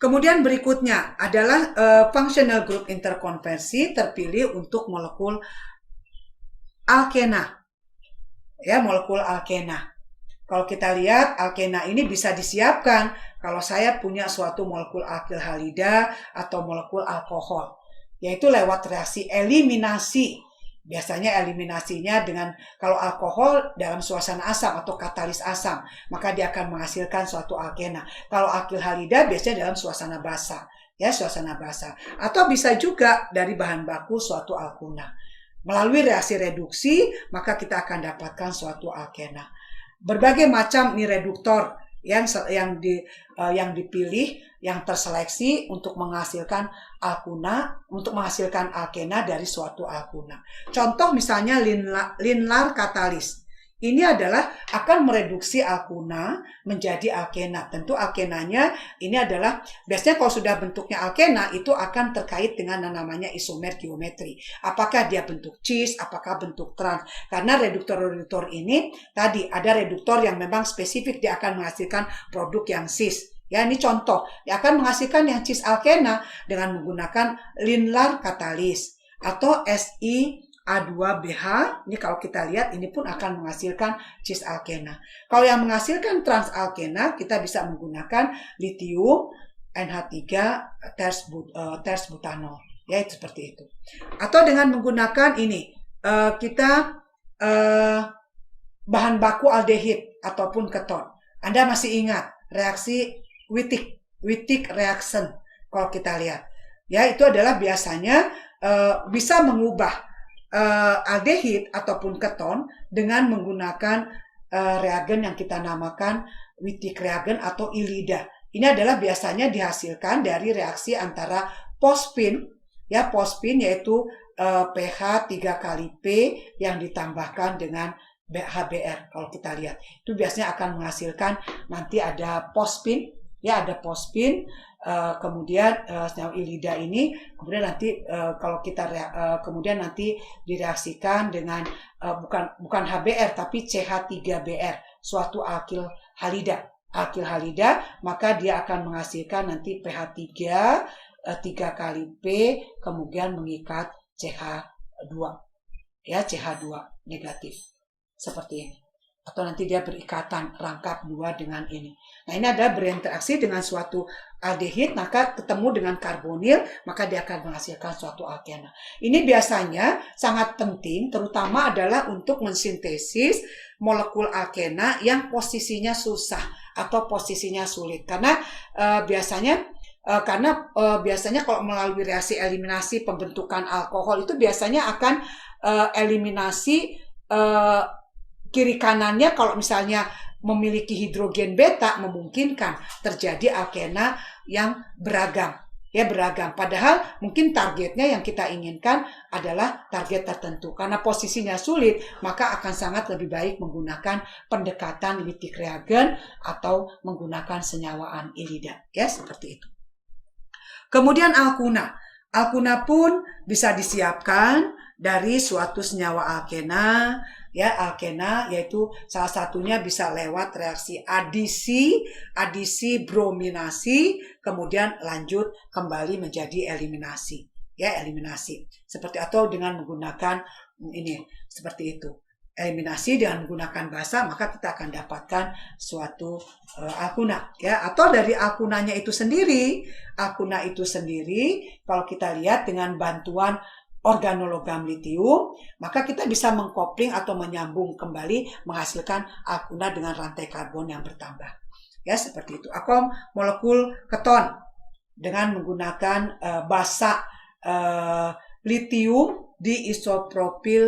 Kemudian berikutnya adalah functional group interkonversi terpilih untuk molekul alkena, ya, molekul alkena. Kalau kita lihat alkena ini bisa disiapkan kalau saya punya suatu molekul alkil halida atau molekul alkohol, yaitu lewat reaksi eliminasi. Biasanya eliminasinya dengan kalau alkohol dalam suasana asam atau katalis asam, maka dia akan menghasilkan suatu alkena. Kalau alkil halida biasanya dalam suasana basa, ya, suasana basa. Atau bisa juga dari bahan baku suatu alkuna. Melalui reaksi reduksi, maka kita akan dapatkan suatu alkena. Berbagai macam reduktor yang dipilih, yang terseleksi untuk menghasilkan alkuna, untuk menghasilkan alkena dari suatu alkuna. Contoh misalnya Linlar katalis. Ini adalah akan mereduksi alkuna menjadi alkena. Tentu alkenanya ini adalah biasanya kalau sudah bentuknya alkena itu akan terkait dengan namanya isomer geometri. Apakah dia bentuk cis, apakah bentuk trans. Karena reduktor-reduktor ini tadi ada reduktor yang memang spesifik dia akan menghasilkan produk yang cis. Ya, ini contoh. Dia akan menghasilkan yang cis alkena dengan menggunakan Linlar katalis atau Si-A2BH. Ini kalau kita lihat ini pun akan menghasilkan cis alkena. Kalau yang menghasilkan trans alkena kita bisa menggunakan litium NH3 ters butanol. Ya, itu seperti itu. Atau dengan menggunakan ini kita bahan baku aldehid ataupun keton. Anda masih ingat reaksi Wittig, Wittig reaction kalau kita lihat. Ya, itu adalah biasanya bisa mengubah aldehid ataupun keton dengan menggunakan reagen yang kita namakan Wittig reagen atau ILIDA. Ini adalah biasanya dihasilkan dari reaksi antara pospin, ya pospin yaitu pH 3 kali P yang ditambahkan dengan HBr. Kalau kita lihat, itu biasanya akan menghasilkan nanti ada pospin, ya ada pospin. Kemudian senyawa ILIDA ini kemudian nanti kalau kita kemudian nanti direaksikan dengan bukan HBr tapi CH3Br, suatu alkil halida. Alkil halida, maka dia akan menghasilkan nanti pH 3 kali P kemudian mengikat CH2, ya CH2 negatif seperti ini, atau nanti dia berikatan rangkap 2 dengan ini. Nah, ini adalah berinteraksi dengan suatu aldehid, maka ketemu dengan karbonil, maka dia akan menghasilkan suatu alkena. Ini biasanya sangat penting, terutama adalah untuk mensintesis molekul alkena yang posisinya susah atau posisinya sulit, karena biasanya kalau melalui reaksi eliminasi pembentukan alkohol itu biasanya akan eliminasi kiri kanannya. Kalau misalnya memiliki hidrogen beta memungkinkan terjadi alkena yang beragam, ya beragam. Padahal mungkin targetnya yang kita inginkan adalah target tertentu. Karena posisinya sulit, maka akan sangat lebih baik menggunakan pendekatan Wittig reagen atau menggunakan senyawaan ILIDA, ya seperti itu. Kemudian alkuna. Alkuna pun bisa disiapkan dari suatu senyawa alkena, ya alkena yaitu salah satunya bisa lewat reaksi adisi brominasi kemudian lanjut kembali menjadi eliminasi, ya eliminasi seperti atau dengan menggunakan ini seperti itu, eliminasi dengan menggunakan basa, maka kita akan dapatkan suatu alkuna, ya. Atau dari alkunanya itu sendiri, alkuna itu sendiri kalau kita lihat dengan bantuan organologam litium, maka kita bisa mengkopling atau menyambung kembali menghasilkan alkuna dengan rantai karbon yang bertambah, ya seperti itu. Atau molekul keton dengan menggunakan basa litium diisopropil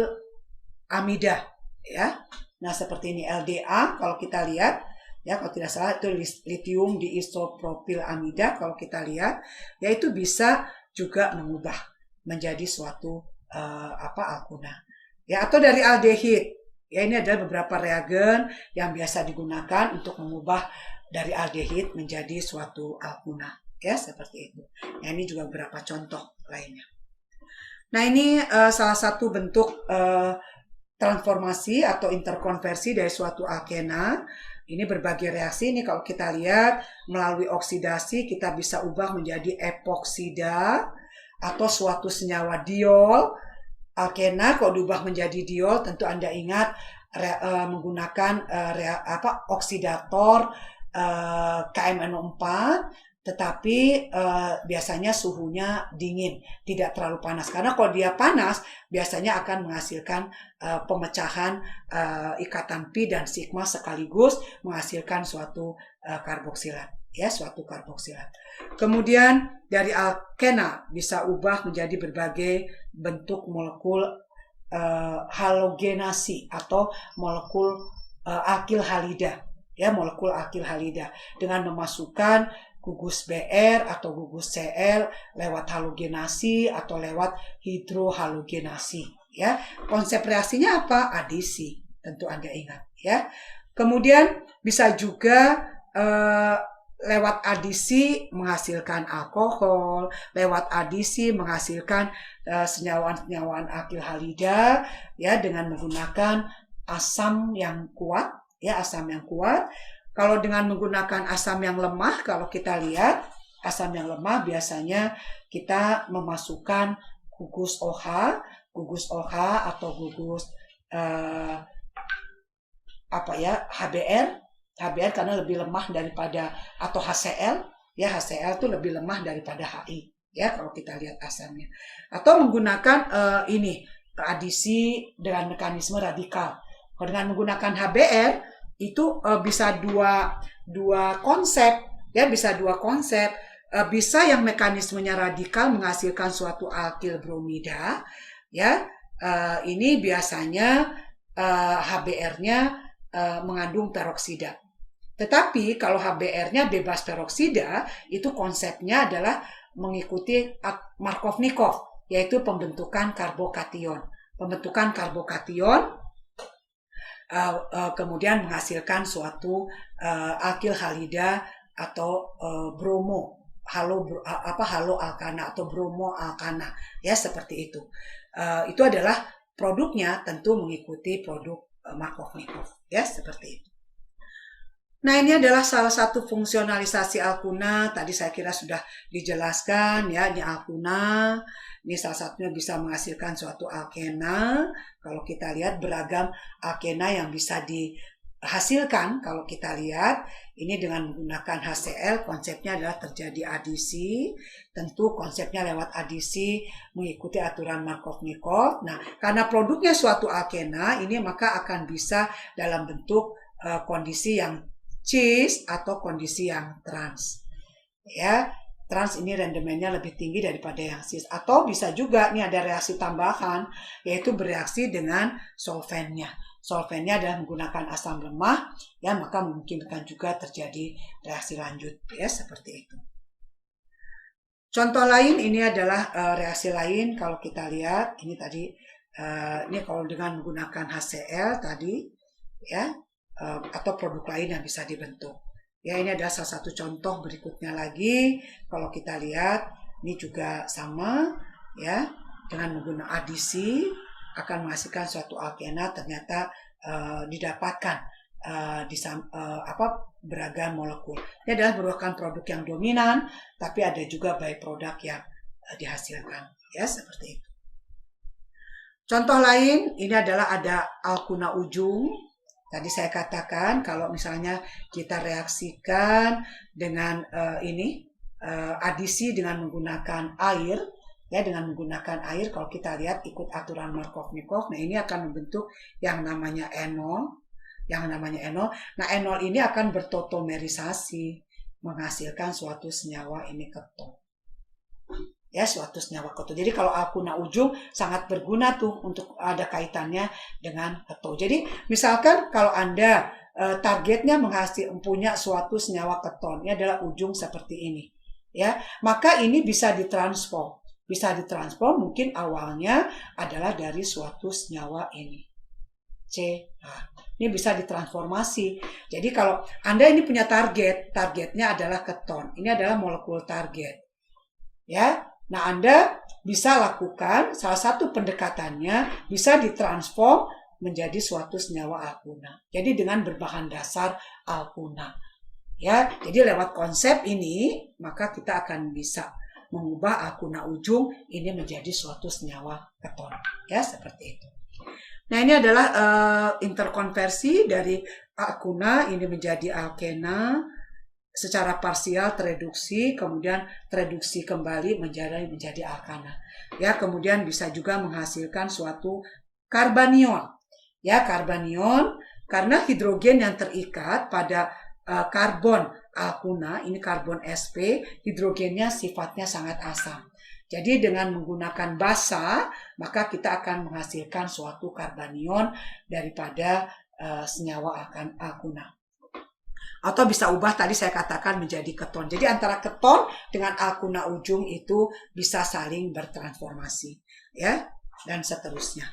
amida, ya. Nah seperti ini LDA kalau kita lihat, ya kalau tidak salah itu litium diisopropil amida. Kalau kita lihat, ya itu bisa juga mengubah menjadi suatu alkuna, ya. Atau dari aldehid, ya ini adalah beberapa reagen yang biasa digunakan untuk mengubah dari aldehid menjadi suatu alkuna, ya seperti itu. Ya, ini juga beberapa contoh lainnya. Nah ini salah satu bentuk transformasi atau interkonversi dari suatu alkena. Ini berbagai reaksi. Ini kalau kita lihat melalui oksidasi kita bisa ubah menjadi epoksida atau suatu senyawa diol. Alkena kalau diubah menjadi diol tentu Anda ingat menggunakan oksidator KMNO4, tetapi biasanya suhunya dingin, tidak terlalu panas. Karena kalau dia panas, biasanya akan menghasilkan pemecahan ikatan pi dan sigma sekaligus menghasilkan suatu karboksilat, ya suatu karboksilat. Kemudian dari alkena bisa ubah menjadi berbagai bentuk molekul halogenasi atau molekul alkil halida, ya molekul alkil halida dengan memasukkan gugus Br atau gugus Cl lewat halogenasi atau lewat hidrohalogenasi, ya. Konsep reaksinya apa? Adisi, tentu Anda ingat, ya. Kemudian bisa juga lewat adisi menghasilkan alkohol, lewat adisi menghasilkan senyawaan-senyawaan alkil halida, ya dengan menggunakan asam yang kuat, ya asam yang kuat. Kalau dengan menggunakan asam yang lemah, kalau kita lihat asam yang lemah biasanya kita memasukkan gugus OH atau gugus HBr karena lebih lemah daripada, atau HCl, ya HCl itu lebih lemah daripada HI, ya kalau kita lihat asamnya. Atau menggunakan adisi dengan mekanisme radikal. Kalau dengan menggunakan HBr itu bisa dua konsep, Ya, bisa dua konsep. Bisa yang mekanismenya radikal menghasilkan suatu alkil bromida, ya. Ini biasanya HBr-nya mengandung peroksida. Tetapi kalau HBr-nya bebas peroksida, itu konsepnya adalah mengikuti Markovnikov, yaitu pembentukan karbokation. Pembentukan karbokation kemudian menghasilkan suatu alkil halida atau bromo, halo alkana atau bromo alkana, ya seperti itu. Itu adalah produknya tentu mengikuti produk Markovnikov, ya seperti itu. Nah, ini adalah salah satu fungsionalisasi alkuna. Tadi saya kira sudah dijelaskan ya, ini alkuna. Ini salah satunya bisa menghasilkan suatu alkena. Kalau kita lihat beragam alkena yang bisa dihasilkan, kalau kita lihat ini dengan menggunakan HCl, konsepnya adalah terjadi adisi. Tentu konsepnya lewat adisi mengikuti aturan Markovnikov. Nah, karena produknya suatu alkena, ini maka akan bisa dalam bentuk kondisi yang cis atau kondisi yang trans. Ya, trans ini rendemennya lebih tinggi daripada yang cis. Atau bisa juga ini ada reaksi tambahan, yaitu bereaksi dengan solvennya. Solvennya adalah menggunakan asam lemah, ya maka memungkinkan juga terjadi reaksi lanjut, ya seperti itu. Contoh lain ini adalah reaksi lain kalau kita lihat ini tadi ini kalau dengan menggunakan HCl tadi, ya. Atau produk lain yang bisa dibentuk. Ya, ini adalah salah satu contoh berikutnya lagi. Kalau kita lihat, ini juga sama, ya, dengan menggunakan adisi akan menghasilkan suatu alkena ternyata didapatkan beragam molekul. Ini adalah merupakan produk yang dominan, tapi ada juga byproduct yang dihasilkan, ya seperti itu. Contoh lain, ini adalah ada alkuna ujung. Tadi saya katakan kalau misalnya kita reaksikan dengan adisi dengan menggunakan air, ya dengan menggunakan air, kalau kita lihat ikut aturan Markovnikov, nah ini akan membentuk yang namanya enol, Nah enol ini akan bertotomerisasi menghasilkan suatu senyawa ini keton. Ya, suatu senyawa keton. Jadi kalau alkuna ujung sangat berguna tuh untuk ada kaitannya dengan keton. Jadi misalkan kalau Anda targetnya punya suatu senyawa keton, ini adalah ujung seperti ini, ya, maka ini bisa ditransform. Bisa ditransform mungkin awalnya adalah dari suatu senyawa ini, CH. Ini bisa ditransformasi. Jadi kalau Anda ini punya targetnya adalah keton. Ini adalah molekul target. Ya. Nah, Anda bisa lakukan salah satu pendekatannya bisa ditransform menjadi suatu senyawa alkuna. Jadi dengan berbahan dasar alkuna. Ya, jadi lewat konsep ini maka kita akan bisa mengubah alkuna ujung ini menjadi suatu senyawa keton. Ya, seperti itu. Nah, ini adalah interkonversi dari alkuna ini menjadi alkena. Secara parsial tereduksi, kemudian tereduksi kembali menjadi alkana. Ya, kemudian bisa juga menghasilkan suatu karbanion. Ya, karbanion karena hidrogen yang terikat pada karbon alkuna, ini karbon sp, hidrogennya sifatnya sangat asam. Jadi dengan menggunakan basa, maka kita akan menghasilkan suatu karbanion daripada senyawa alkuna. Atau bisa ubah tadi saya katakan menjadi keton. Jadi antara keton dengan alkuna ujung itu bisa saling bertransformasi, ya, dan seterusnya.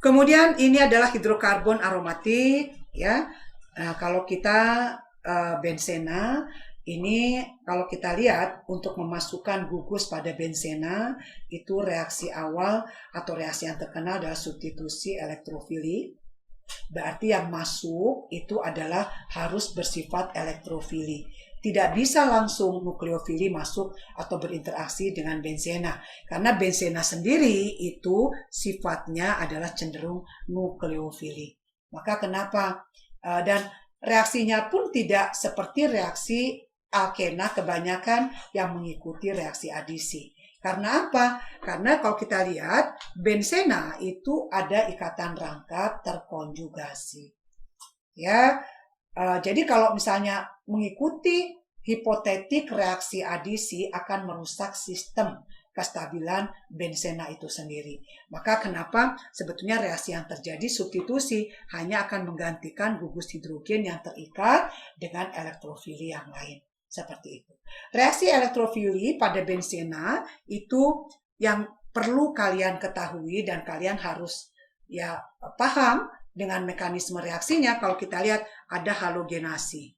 Kemudian ini adalah hidrokarbon aromatik, ya. Nah, kalau kita benzena ini kalau kita lihat untuk memasukkan gugus pada benzena itu reaksi awal atau reaksi yang terkenal adalah substitusi elektrofili. Berarti yang masuk itu adalah harus bersifat elektrofili. Tidak bisa langsung nukleofili masuk atau berinteraksi dengan benzena. Karena benzena sendiri itu sifatnya adalah cenderung nukleofili. Maka kenapa? Dan reaksinya pun tidak seperti reaksi alkena kebanyakan yang mengikuti reaksi adisi. Karena apa? Karena kalau kita lihat benzena itu ada ikatan rangkap terkonjugasi. Ya, Jadi kalau misalnya mengikuti hipotetik reaksi adisi akan merusak sistem kestabilan benzena itu sendiri. Maka kenapa sebetulnya reaksi yang terjadi substitusi hanya akan menggantikan gugus hidrogen yang terikat dengan elektrofili yang lain. Seperti itu. Reaksi elektrofili pada benzena itu yang perlu kalian ketahui dan kalian harus ya paham dengan mekanisme reaksinya. Kalau kita lihat ada halogenasi,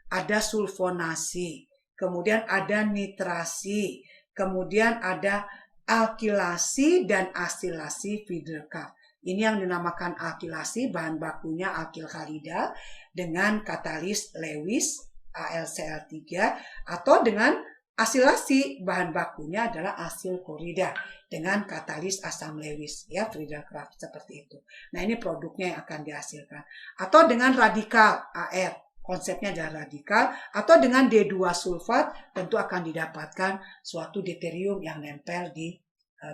ada sulfonasi, kemudian ada nitrasi, kemudian ada alkilasi dan asilasi Fiedlerkraft. Ini yang dinamakan alkilasi, bahan bakunya alkil khalida dengan katalis Lewis AlCl3, atau dengan asilasi, bahan bakunya adalah asil klorida dengan katalis asam Lewis, ya, Fiedlerkraft seperti itu. Nah, ini produknya yang akan dihasilkan. Atau dengan radikal AR, konsepnya adalah radikal, atau dengan D2 sulfat tentu akan didapatkan suatu deuterium yang nempel di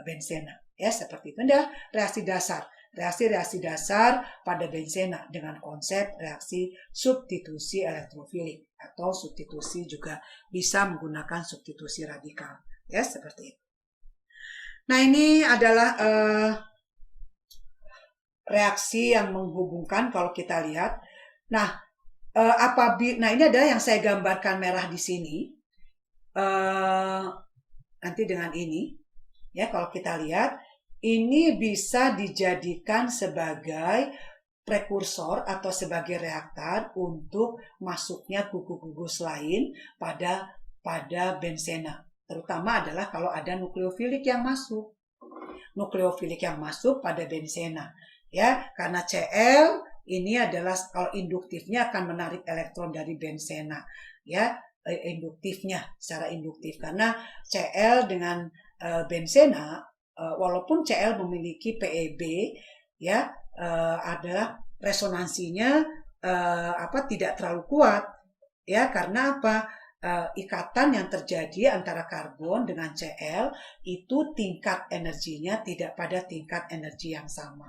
benzena, ya, seperti itu. Nah, reaksi dasar. Reaksi-reaksi dasar pada benzena dengan konsep reaksi substitusi elektrofilik, atau substitusi juga bisa menggunakan substitusi radikal, ya, seperti itu. Nah, ini adalah reaksi yang menghubungkan kalau kita lihat. Nah, nah ini adalah yang saya gambarkan merah di sini. Nanti dengan ini, ya, kalau kita lihat, ini bisa dijadikan sebagai prekursor atau sebagai reaktan untuk masuknya gugus-gugus lain pada benzena. Terutama adalah kalau ada nukleofilik yang masuk. Nukleofilik yang masuk pada benzena, ya, karena Cl ini adalah kalau induktifnya akan menarik elektron dari benzena, ya, induktifnya secara induktif, karena Cl dengan benzena walaupun Cl memiliki PeB, ya, adalah resonansinya tidak terlalu kuat, ya, karena apa? Ikatan yang terjadi antara karbon dengan Cl itu tingkat energinya tidak pada tingkat energi yang sama.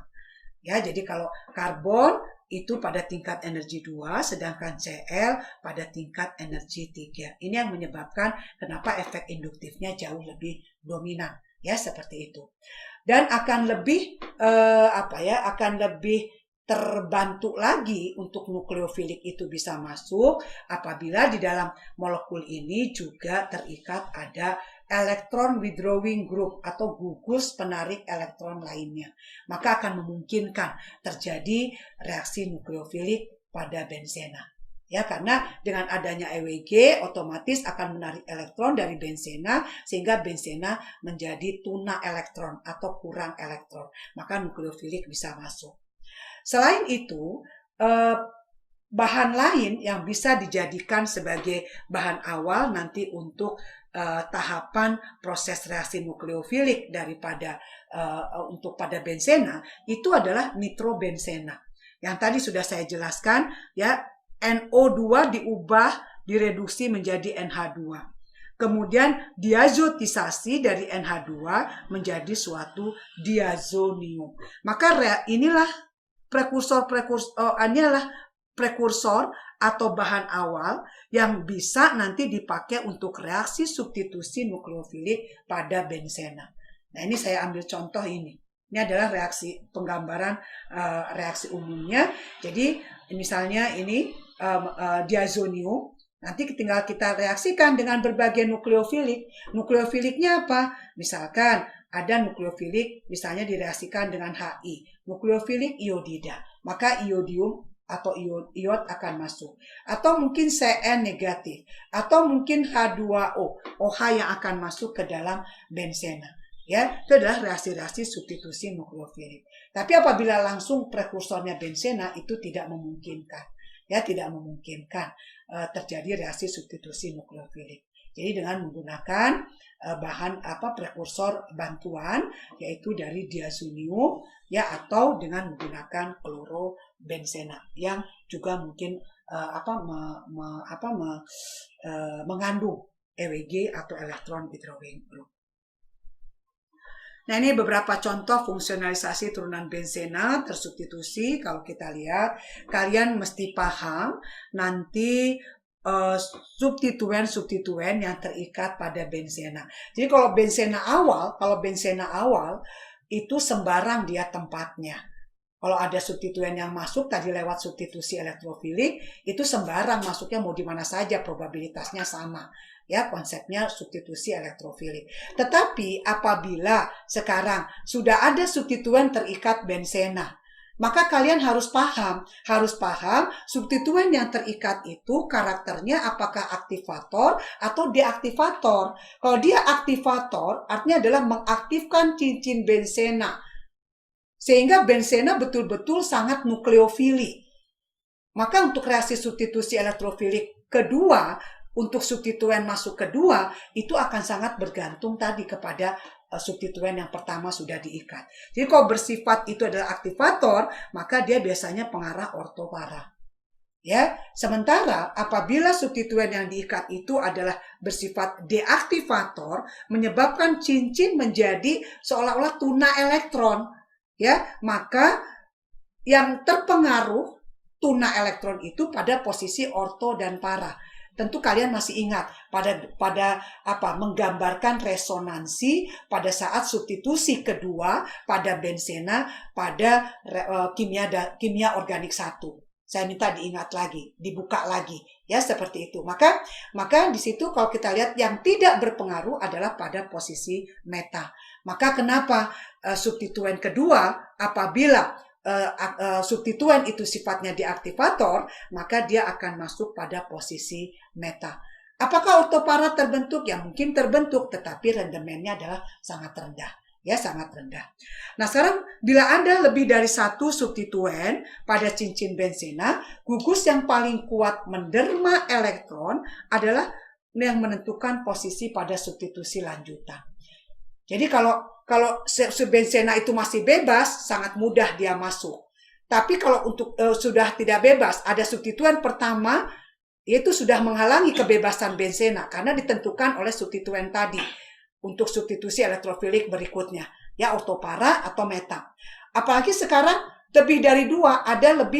Ya, jadi kalau karbon itu pada tingkat energi 2, sedangkan Cl pada tingkat energi 3. Ini yang menyebabkan kenapa efek induktifnya jauh lebih dominan, ya, seperti itu. Dan akan lebih akan lebih terbantu lagi untuk nukleofilik itu bisa masuk apabila di dalam molekul ini juga terikat ada elektron withdrawing group atau gugus penarik elektron lainnya. Maka akan memungkinkan terjadi reaksi nukleofilik pada benzena. Ya, karena dengan adanya EWG otomatis akan menarik elektron dari benzena sehingga benzena menjadi tuna elektron atau kurang elektron. Maka nukleofilik bisa masuk. Selain itu, bahan lain yang bisa dijadikan sebagai bahan awal nanti untuk tahapan proses reaksi nukleofilik daripada untuk pada benzena itu adalah nitrobenzena. Yang tadi sudah saya jelaskan, ya, NO2 direduksi menjadi NH2. Kemudian diazotisasi dari NH2 menjadi suatu diazonium. Maka inilah prekursor atau bahan awal yang bisa nanti dipakai untuk reaksi substitusi nukleofilik pada benzena. Nah, ini saya ambil contoh ini. Ini adalah reaksi penggambaran reaksi umumnya. Jadi misalnya ini diazonium. Nanti tinggal kita reaksikan dengan berbagai nukleofilik. Nukleofiliknya apa? Misalkan ada nukleofilik misalnya direaksikan dengan Hi. Nukleofilik iodida. Maka iodium atau iod akan masuk. Atau mungkin Cn negatif. Atau mungkin H2O. OH yang akan masuk ke dalam benzena. Ya, itu adalah reaksi-reaksi substitusi nukleofilik. Tapi apabila langsung prekursornya benzena itu tidak memungkinkan. Ya, tidak memungkinkan terjadi reaksi substitusi nukleofilik. Jadi dengan menggunakan bahan prekursor bantuan yaitu dari diazonium, ya, atau dengan menggunakan klorobenzena yang juga mungkin mengandung EWG atau elektron withdrawing group. Nah, ini beberapa contoh fungsionalisasi turunan benzena tersubstitusi. Kalau kita lihat, kalian mesti paham nanti substituen yang terikat pada benzena. Jadi kalau benzena awal itu sembarang dia tempatnya. Kalau ada substituen yang masuk tadi lewat substitusi elektrofilik, itu sembarang masuknya mau di mana saja, probabilitasnya sama. Ya, konsepnya substitusi elektrofilik. Tetapi apabila sekarang sudah ada substituen terikat benzena, maka kalian harus paham substituen yang terikat itu karakternya apakah aktivator atau deaktivator. Kalau dia aktivator, artinya adalah mengaktifkan cincin benzena. Sehingga benzena betul-betul sangat nukleofili. Maka untuk reaksi substitusi elektrofilik kedua, untuk substituen masuk kedua, itu akan sangat bergantung tadi kepada substituen yang pertama sudah diikat. Jadi kalau bersifat itu adalah aktivator, maka dia biasanya pengarah ortopara. Ya, sementara apabila substituen yang diikat itu adalah bersifat deaktivator, menyebabkan cincin menjadi seolah-olah tuna elektron, ya, maka yang terpengaruh tuna elektron itu pada posisi orto dan para. Tentu kalian masih ingat pada menggambarkan resonansi pada saat substitusi kedua pada benzena pada kimia organik 1. Saya minta diingat lagi, dibuka lagi, ya seperti itu. Maka di situ kalau kita lihat yang tidak berpengaruh adalah pada posisi meta. Maka kenapa substituen kedua apabila substituen itu sifatnya deaktivator, maka dia akan masuk pada posisi meta. Apakah ortopara terbentuk? Ya mungkin terbentuk, tetapi rendemennya adalah sangat rendah. Ya, sangat rendah. Nah, sekarang bila ada lebih dari satu substituen pada cincin benzena, gugus yang paling kuat menderma elektron adalah yang menentukan posisi pada substitusi lanjutan. Jadi kalau benzena itu masih bebas, sangat mudah dia masuk. Tapi kalau untuk sudah tidak bebas, ada substituen pertama, itu sudah menghalangi kebebasan benzena karena ditentukan oleh substituen tadi untuk substitusi elektrofilik berikutnya, ya ortopara atau meta. Apalagi sekarang lebih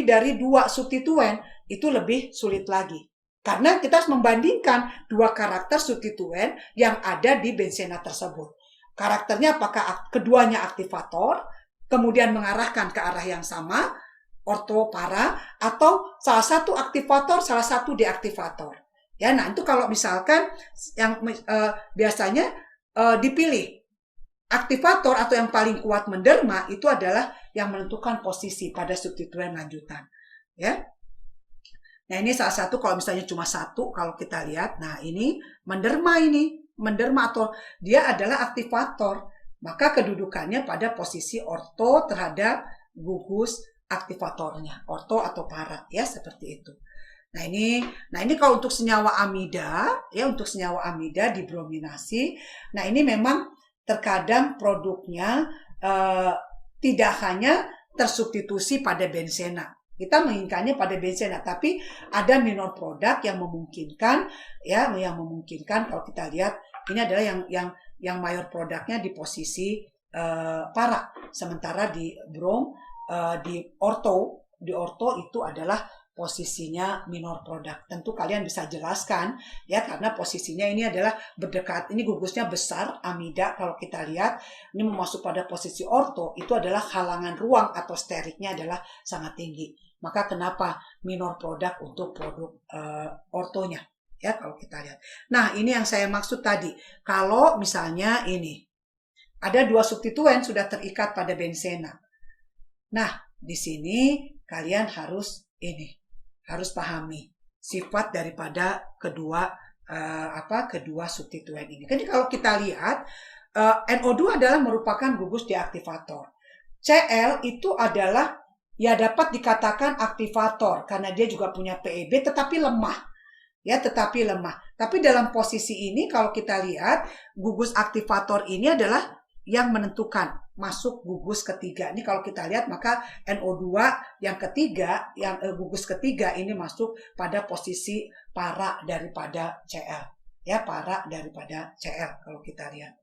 dari dua substituen, itu lebih sulit lagi. Karena kita harus membandingkan dua karakter substituen yang ada di benzena tersebut. Karakternya apakah keduanya aktivator, kemudian mengarahkan ke arah yang sama, orto para, atau salah satu aktivator, salah satu deaktivator. Ya, nah itu kalau misalkan yang biasanya dipilih aktivator atau yang paling kuat menderma itu adalah yang menentukan posisi pada substituen lanjutan. Ya. Nah ini salah satu kalau misalnya cuma satu kalau kita lihat, nah ini menderma atau dia adalah aktivator, maka kedudukannya pada posisi orto terhadap gugus aktivatornya, orto atau para, ya seperti itu. Nah ini kalau untuk senyawa amida, ya untuk senyawa amida dibrominasi. Nah ini memang terkadang produknya tidak hanya tersubstitusi pada benzena. Kita menginginkannya pada benzena, tapi ada minor produk yang memungkinkan, ya yang memungkinkan kalau kita lihat ini adalah yang mayor produknya di posisi para, sementara di brom di orto itu adalah posisinya minor produk. Tentu kalian bisa jelaskan ya karena posisinya ini adalah berdekat. Ini gugusnya besar amida kalau kita lihat ini memasuk pada posisi orto itu adalah halangan ruang atau steriknya adalah sangat tinggi. Maka kenapa minor produk untuk produk ortonya ya kalau kita lihat. Nah, ini yang saya maksud tadi. Kalau misalnya ini ada dua substituen sudah terikat pada benzena. Nah, di sini kalian harus pahami sifat daripada kedua substituen ini. Jadi kalau kita lihat NO2 adalah merupakan gugus deaktivator. Cl itu adalah ya dapat dikatakan aktivator karena dia juga punya PEB tetapi lemah. Tapi dalam posisi ini kalau kita lihat gugus aktivator ini adalah yang menentukan masuk gugus ketiga. Ini kalau kita lihat maka NO2 yang ketiga, gugus ketiga ini masuk pada posisi para daripada Cl. Ya, para daripada Cl kalau kita lihat.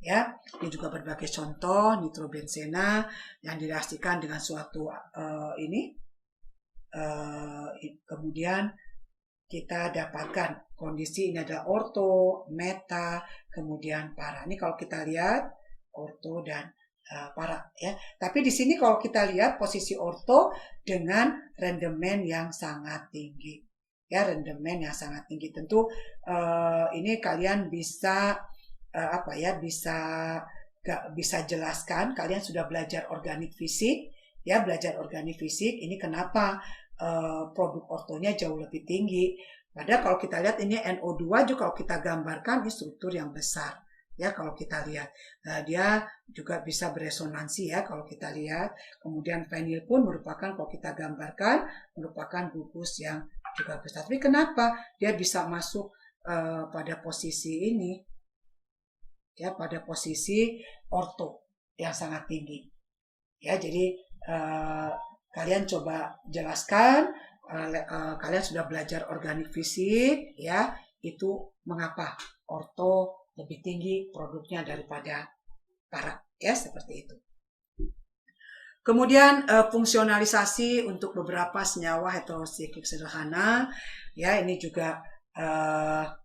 Ya, ini juga berbagai contoh nitrobenzena yang direaksikan dengan suatu kemudian kita dapatkan kondisi ini adalah orto, meta, kemudian para. Ini kalau kita lihat orto dan para ya. Tapi di sini kalau kita lihat posisi orto dengan rendemen yang sangat tinggi. Ya, rendemen yang sangat tinggi. Tentu ini kalian bisa bisa jelaskan. Kalian sudah belajar organik fisik, ya, belajar organik fisik. Ini kenapa produk ortonya jauh lebih tinggi. Padahal kalau kita lihat ini NO2 juga kalau kita gambarkan ini struktur yang besar. Ya, kalau kita lihat, nah, dia juga bisa beresonansi ya kalau kita lihat. Kemudian fenil pun merupakan kalau kita gambarkan merupakan gugus yang juga besar. Tapi kenapa dia bisa masuk pada posisi ini? Ya, pada posisi orto yang sangat tinggi. Ya, jadi kalian coba jelaskan, kalian sudah belajar organik fisik, ya, itu mengapa orto lebih tinggi produknya daripada para, ya, seperti itu. Kemudian fungsionalisasi untuk beberapa senyawa heterosiklik sederhana, ya, ini juga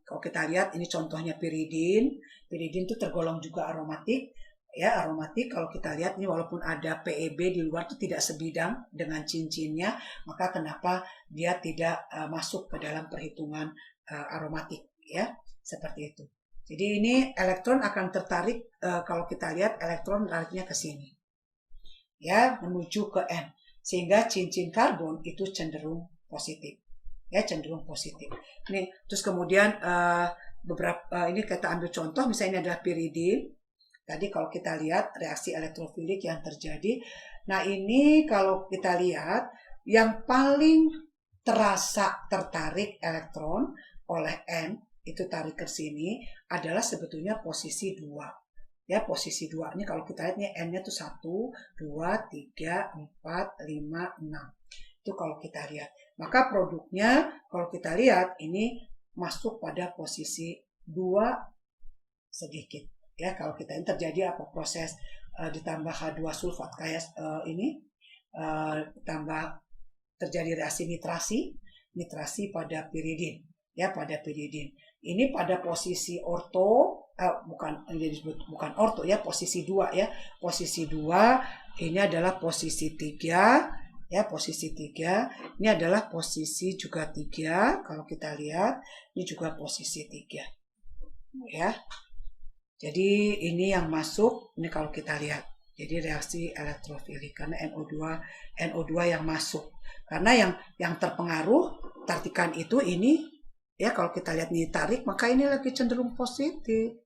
kalau kita lihat ini contohnya piridin. Piridin itu tergolong juga aromatik. Ya, aromatik kalau kita lihat ini walaupun ada PEB di luar itu tidak sebidang dengan cincinnya, maka kenapa dia tidak masuk ke dalam perhitungan aromatik, ya, seperti itu. Jadi ini elektron akan tertarik kalau kita lihat elektron tariknya ke sini, ya, menuju ke N, sehingga cincin karbon itu cenderung positif, ya, cenderung positif. Nih, terus kemudian beberapa ini kita ambil contoh, misalnya ini adalah piridin. Tadi kalau kita lihat reaksi elektrofilik yang terjadi. Nah, ini kalau kita lihat yang paling terasa tertarik elektron oleh N, itu tarik ke sini, adalah sebetulnya posisi 2. Ya, posisi 2. Ini kalau kita lihat nih N-nya itu 1, 2, 3, 4, 5, 6. Itu kalau kita lihat. Maka produknya kalau kita lihat ini masuk pada posisi 2 sedikit. Ya, kalau kita ini terjadi apa proses ditambah H2 sulfat kayak ini tambah terjadi reaksi nitrasi pada piridin, ya, pada piridin. Ini pada posisi orto bukan orto, ya, posisi 2, ya. Posisi 2 ini adalah posisi 3, ya, posisi 3. Ini adalah posisi juga 3. Kalau kita lihat ini juga posisi 3. Ya. Jadi ini yang masuk, ini kalau kita lihat. Jadi reaksi elektrofilik karena NO2 yang masuk. Karena yang terpengaruh tarikan itu ini, ya, kalau kita lihat nih tarik, maka ini lagi cenderung positif.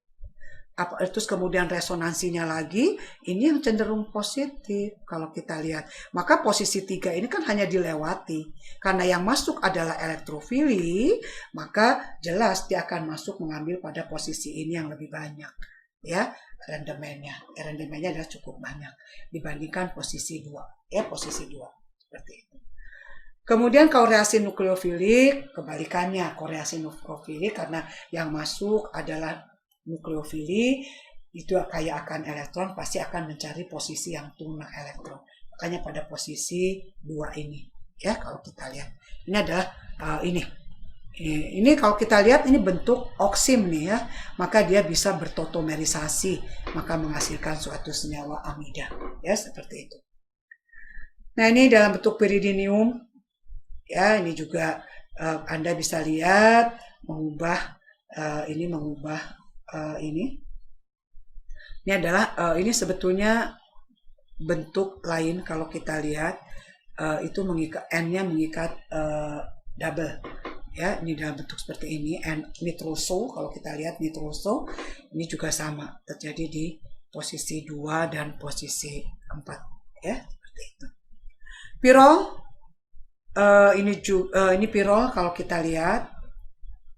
Terus kemudian resonansinya lagi, ini yang cenderung positif kalau kita lihat. Maka posisi 3 ini kan hanya dilewati. Karena yang masuk adalah elektrofili, maka jelas dia akan masuk mengambil pada posisi ini yang lebih banyak. Ya, rendemennya adalah cukup banyak dibandingkan posisi 2. Ya, posisi 2. Seperti itu. Kemudian kalau reaksi nukleofilik, kebalikannya. Kalau reaksi nukleofilik karena yang masuk adalah nukleofili, itu kaya akan elektron, pasti akan mencari posisi yang tunggal elektron. Makanya pada posisi 2 ini, ya, kalau kita lihat. Ini adalah ini kalau kita lihat ini bentuk oksim nih, ya. Maka dia bisa bertotomerisasi, maka menghasilkan suatu senyawa amida, ya, seperti itu. Nah, ini dalam bentuk piridinium, ya, ini juga Anda bisa lihat mengubah ini adalah ini sebetulnya bentuk lain kalau kita lihat itu mengikat N-nya mengikat double, ya, ini dalam bentuk seperti ini. N nitroso, kalau kita lihat nitroso ini juga sama terjadi di posisi 2 dan posisi 4, ya, seperti itu. Pirol ini pirol kalau kita lihat.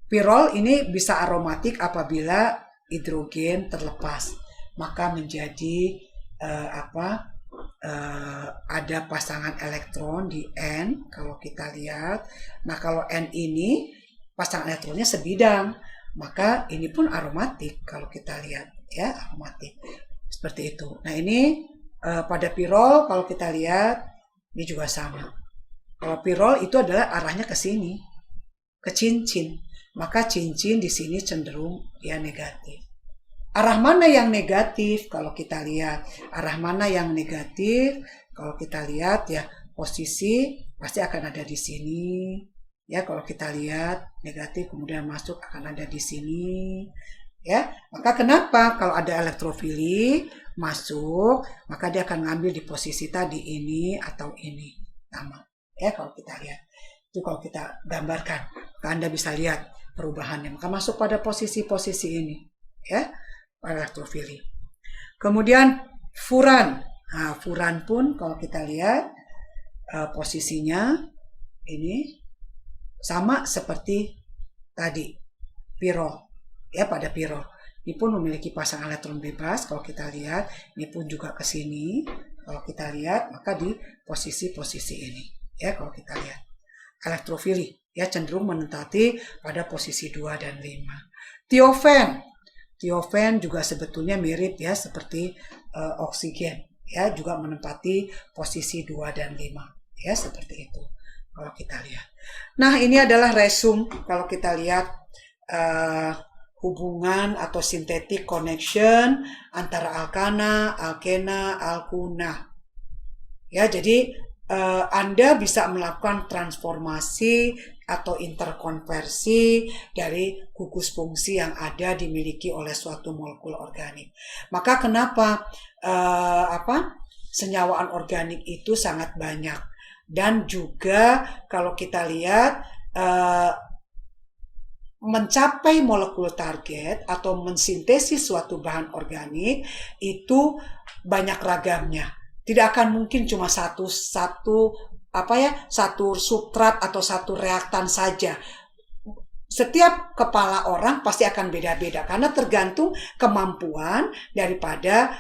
Pirol ini bisa aromatik apabila hidrogen terlepas, maka menjadi ada pasangan elektron di N kalau kita lihat. Nah, kalau N ini pasangan elektronnya sebidang, maka ini pun aromatik kalau kita lihat, ya, aromatik. Seperti itu. Nah, ini pada pirol kalau kita lihat ini juga sama. Kalau pirol itu adalah arahnya ke sini, ke cincin. Maka cincin di sini cenderung ya negatif. Arah mana yang negatif? Kalau kita lihat arah mana yang negatif, kalau kita lihat ya posisi pasti akan ada di sini. Ya, kalau kita lihat negatif kemudian masuk akan ada di sini. Ya, maka kenapa kalau ada elektrofili masuk, maka dia akan ngambil di posisi tadi ini atau ini. Sama. Ya, kalau kita lihat. Itu kalau kita gambarkan, Anda bisa lihat perubahannya. Maka masuk pada posisi-posisi ini. Ya, elektrofili. Kemudian furan. Nah, furan pun kalau kita lihat posisinya ini sama seperti tadi pirol. Ya, pada pirol. Ini pun memiliki pasang elektron bebas. Kalau kita lihat, ini pun juga ke sini. Kalau kita lihat, maka di posisi-posisi ini. Ya, kalau kita lihat. Elektrofili. Ya, cenderung menempati pada posisi 2 dan 5. Tiofen. Tiofen juga sebetulnya mirip ya seperti oksigen, ya juga menempati posisi 2 dan 5, ya seperti itu kalau kita lihat. Nah, ini adalah resum kalau kita lihat hubungan atau synthetic connection antara alkana, alkena, alkuna. Ya, jadi Anda bisa melakukan transformasi atau interkonversi dari gugus fungsi yang ada dimiliki oleh suatu molekul organik. Maka kenapa senyawaan organik itu sangat banyak, dan juga kalau kita lihat mencapai molekul target atau mensintesis suatu bahan organik itu banyak ragamnya. Tidak akan mungkin cuma satu substrat atau satu reaktan saja. Setiap kepala orang pasti akan beda-beda karena tergantung kemampuan daripada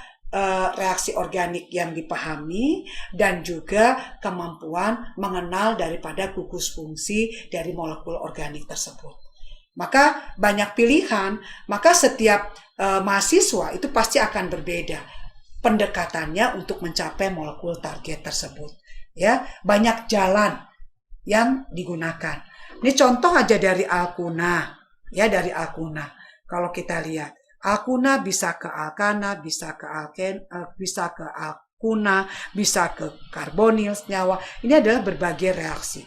reaksi organik yang dipahami dan juga kemampuan mengenal daripada gugus fungsi dari molekul organik tersebut. Maka banyak pilihan, maka setiap mahasiswa itu pasti akan berbeda pendekatannya untuk mencapai molekul target tersebut. Ya, banyak jalan yang digunakan. Ini contoh aja dari alkuna, ya dari alkuna. Kalau kita lihat, alkuna bisa ke alkana, bisa ke alken, bisa ke alkuna, bisa ke karbonil senyawa. Ini adalah berbagai reaksi.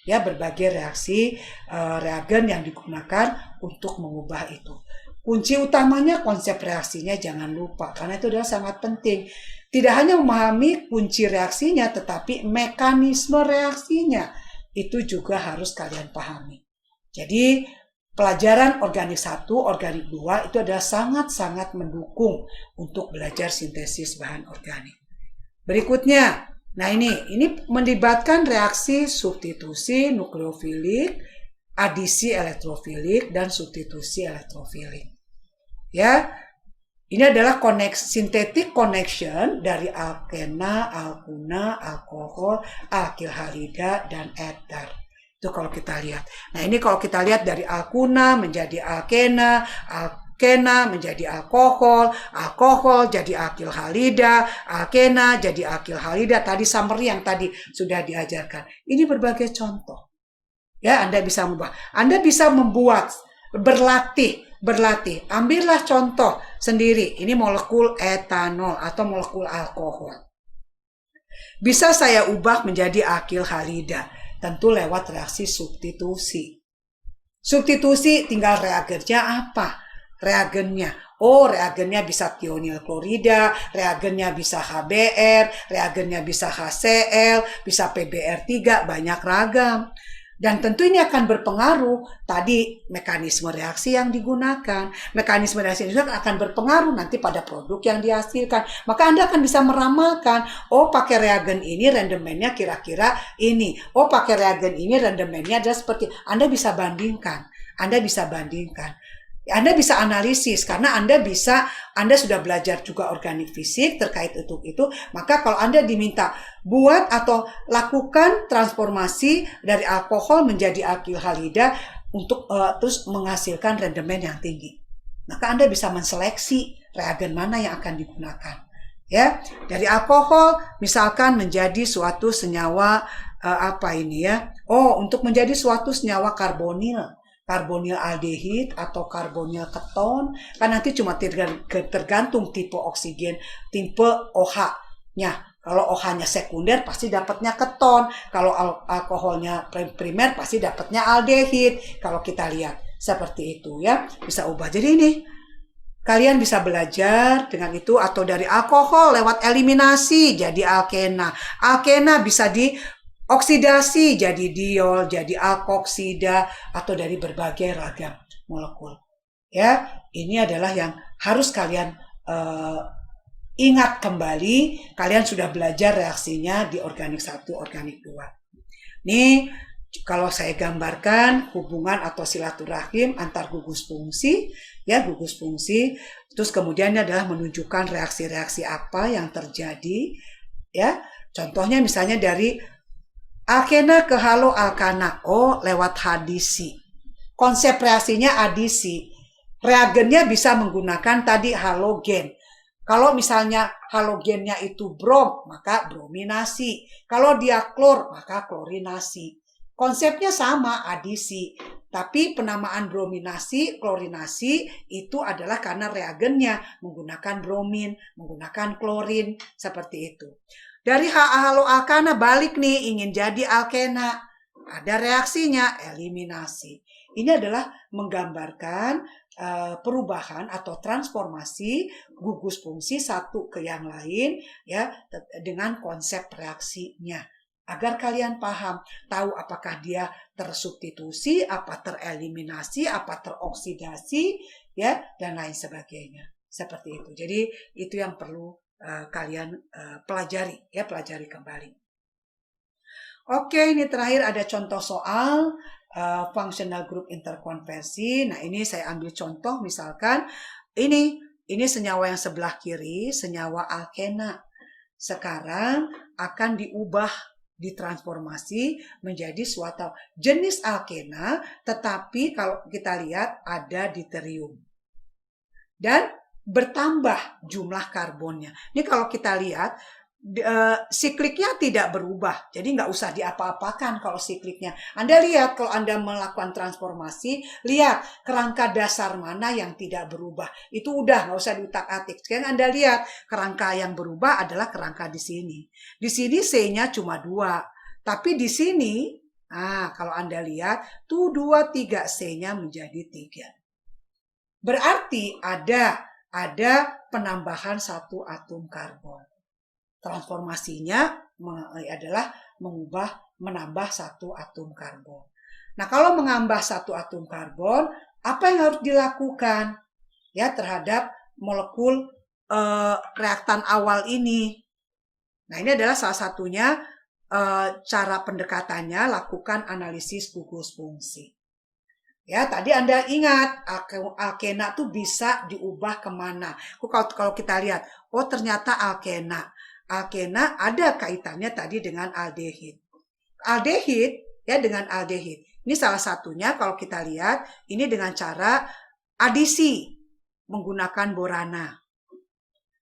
Ya, berbagai reaksi reagen yang digunakan untuk mengubah itu. Kunci utamanya konsep reaksinya jangan lupa, karena itu adalah sangat penting. Tidak hanya memahami kunci reaksinya, tetapi mekanisme reaksinya itu juga harus kalian pahami. Jadi pelajaran organik 1, organik 2 itu adalah sangat-sangat mendukung untuk belajar sintesis bahan organik. Berikutnya, nah ini melibatkan reaksi substitusi nukleofilik, adisi elektrofilik, dan substitusi elektrofilik. Ya, ini adalah synthetic connection dari alkena, alkuna, alkohol, alkil halida, dan ether. Itu kalau kita lihat. Nah, ini kalau kita lihat dari alkuna menjadi alkena, alkena menjadi alkohol, alkohol jadi alkil halida, alkena jadi alkil halida. Tadi summary yang tadi sudah diajarkan. Ini berbagai contoh. Ya, Anda bisa membuat. Anda bisa membuat, berlatih. Ambillah contoh sendiri. Ini molekul etanol atau molekul alkohol. Bisa saya ubah menjadi alkil halida. Tentu lewat reaksi substitusi. Substitusi tinggal reagennya apa? Reagennya. Oh, reagennya bisa tionil klorida, reagennya bisa HBr, reagennya bisa HCl, bisa PBr3, banyak ragam. Dan tentu ini akan berpengaruh tadi mekanisme reaksi yang digunakan. Mekanisme reaksi yang digunakan akan berpengaruh nanti pada produk yang dihasilkan. Maka Anda akan bisa meramalkan, oh pakai reagen ini rendemennya kira-kira ini. Oh pakai reagen ini rendemennya adalah seperti. Anda bisa bandingkan. Anda bisa analisis karena Anda sudah belajar juga organik fisik terkait itu. Maka kalau Anda diminta buat atau lakukan transformasi dari alkohol menjadi alkil halida untuk terus menghasilkan rendemen yang tinggi. Maka Anda bisa menseleksi reagen mana yang akan digunakan. Ya, dari alkohol misalkan menjadi suatu senyawa untuk menjadi suatu senyawa karbonil aldehid atau karbonil keton, kan nanti cuma tergantung tipe oksigen, tipe OH-nya. Kalau OH-nya sekunder pasti dapatnya keton, kalau alkoholnya primer pasti dapatnya aldehid. Kalau kita lihat seperti itu ya, bisa ubah. Jadi ini kalian bisa belajar dengan itu, atau dari alkohol lewat eliminasi jadi alkena. Alkena bisa dioksidasi jadi diol, jadi alkoksida, atau dari berbagai ragam molekul. Ya, ini adalah yang harus kalian ingat kembali. Kalian sudah belajar reaksinya di organik 1, organik 2. Ini kalau saya gambarkan hubungan atau silaturahim antar gugus fungsi, ya, gugus fungsi. Terus kemudian adalah menunjukkan reaksi-reaksi apa yang terjadi, ya. Contohnya misalnya dari alkena ke haloalkana, lewat hadisi. Konsep reaksinya adisi. Reagennya bisa menggunakan tadi halogen. Kalau misalnya halogennya itu brom, maka brominasi. Kalau dia klor, maka klorinasi. Konsepnya sama, adisi. Tapi penamaan brominasi, klorinasi itu adalah karena reagennya menggunakan bromin, menggunakan klorin, seperti itu. Dari haloalkana balik nih, ingin jadi alkena. Ada reaksinya, eliminasi. Ini adalah menggambarkan perubahan atau transformasi gugus fungsi satu ke yang lain, ya, dengan konsep reaksinya. Agar kalian paham, tahu apakah dia tersubstitusi, apa tereliminasi, apa teroksidasi, ya, dan lain sebagainya. Seperti itu. Jadi itu yang perlu kalian pelajari, ya, pelajari kembali. Oke, ini terakhir ada contoh soal functional group interkonversi. Nah, ini saya ambil contoh, misalkan ini senyawa yang sebelah kiri, senyawa alkena. Sekarang akan diubah, ditransformasi menjadi suatu jenis alkena, tetapi kalau kita lihat ada deuterium. Dan bertambah jumlah karbonnya. Ini kalau kita lihat, sikliknya tidak berubah, jadi nggak usah diapa-apakan kalau sikliknya. Anda lihat kalau Anda melakukan transformasi, lihat kerangka dasar mana yang tidak berubah, itu udah nggak usah diutak-atik. Sekarang Anda lihat kerangka yang berubah adalah kerangka di sini. Di sini C-nya cuma 2, tapi di sini, kalau Anda lihat tuh 2, 3, C-nya menjadi 3. Berarti ada penambahan 1 atom karbon. Transformasinya adalah menambah 1 atom karbon. Nah, kalau menambah 1 atom karbon, apa yang harus dilakukan, ya, terhadap molekul reaktan awal ini? Nah, ini adalah salah satunya cara pendekatannya, lakukan analisis gugus fungsi. Ya, tadi Anda ingat alkena tuh bisa diubah kemana? Kalau kita lihat, ternyata alkena ada kaitannya tadi dengan aldehid. Aldehid, ya, dengan aldehid. Ini salah satunya kalau kita lihat, ini dengan cara adisi menggunakan borana.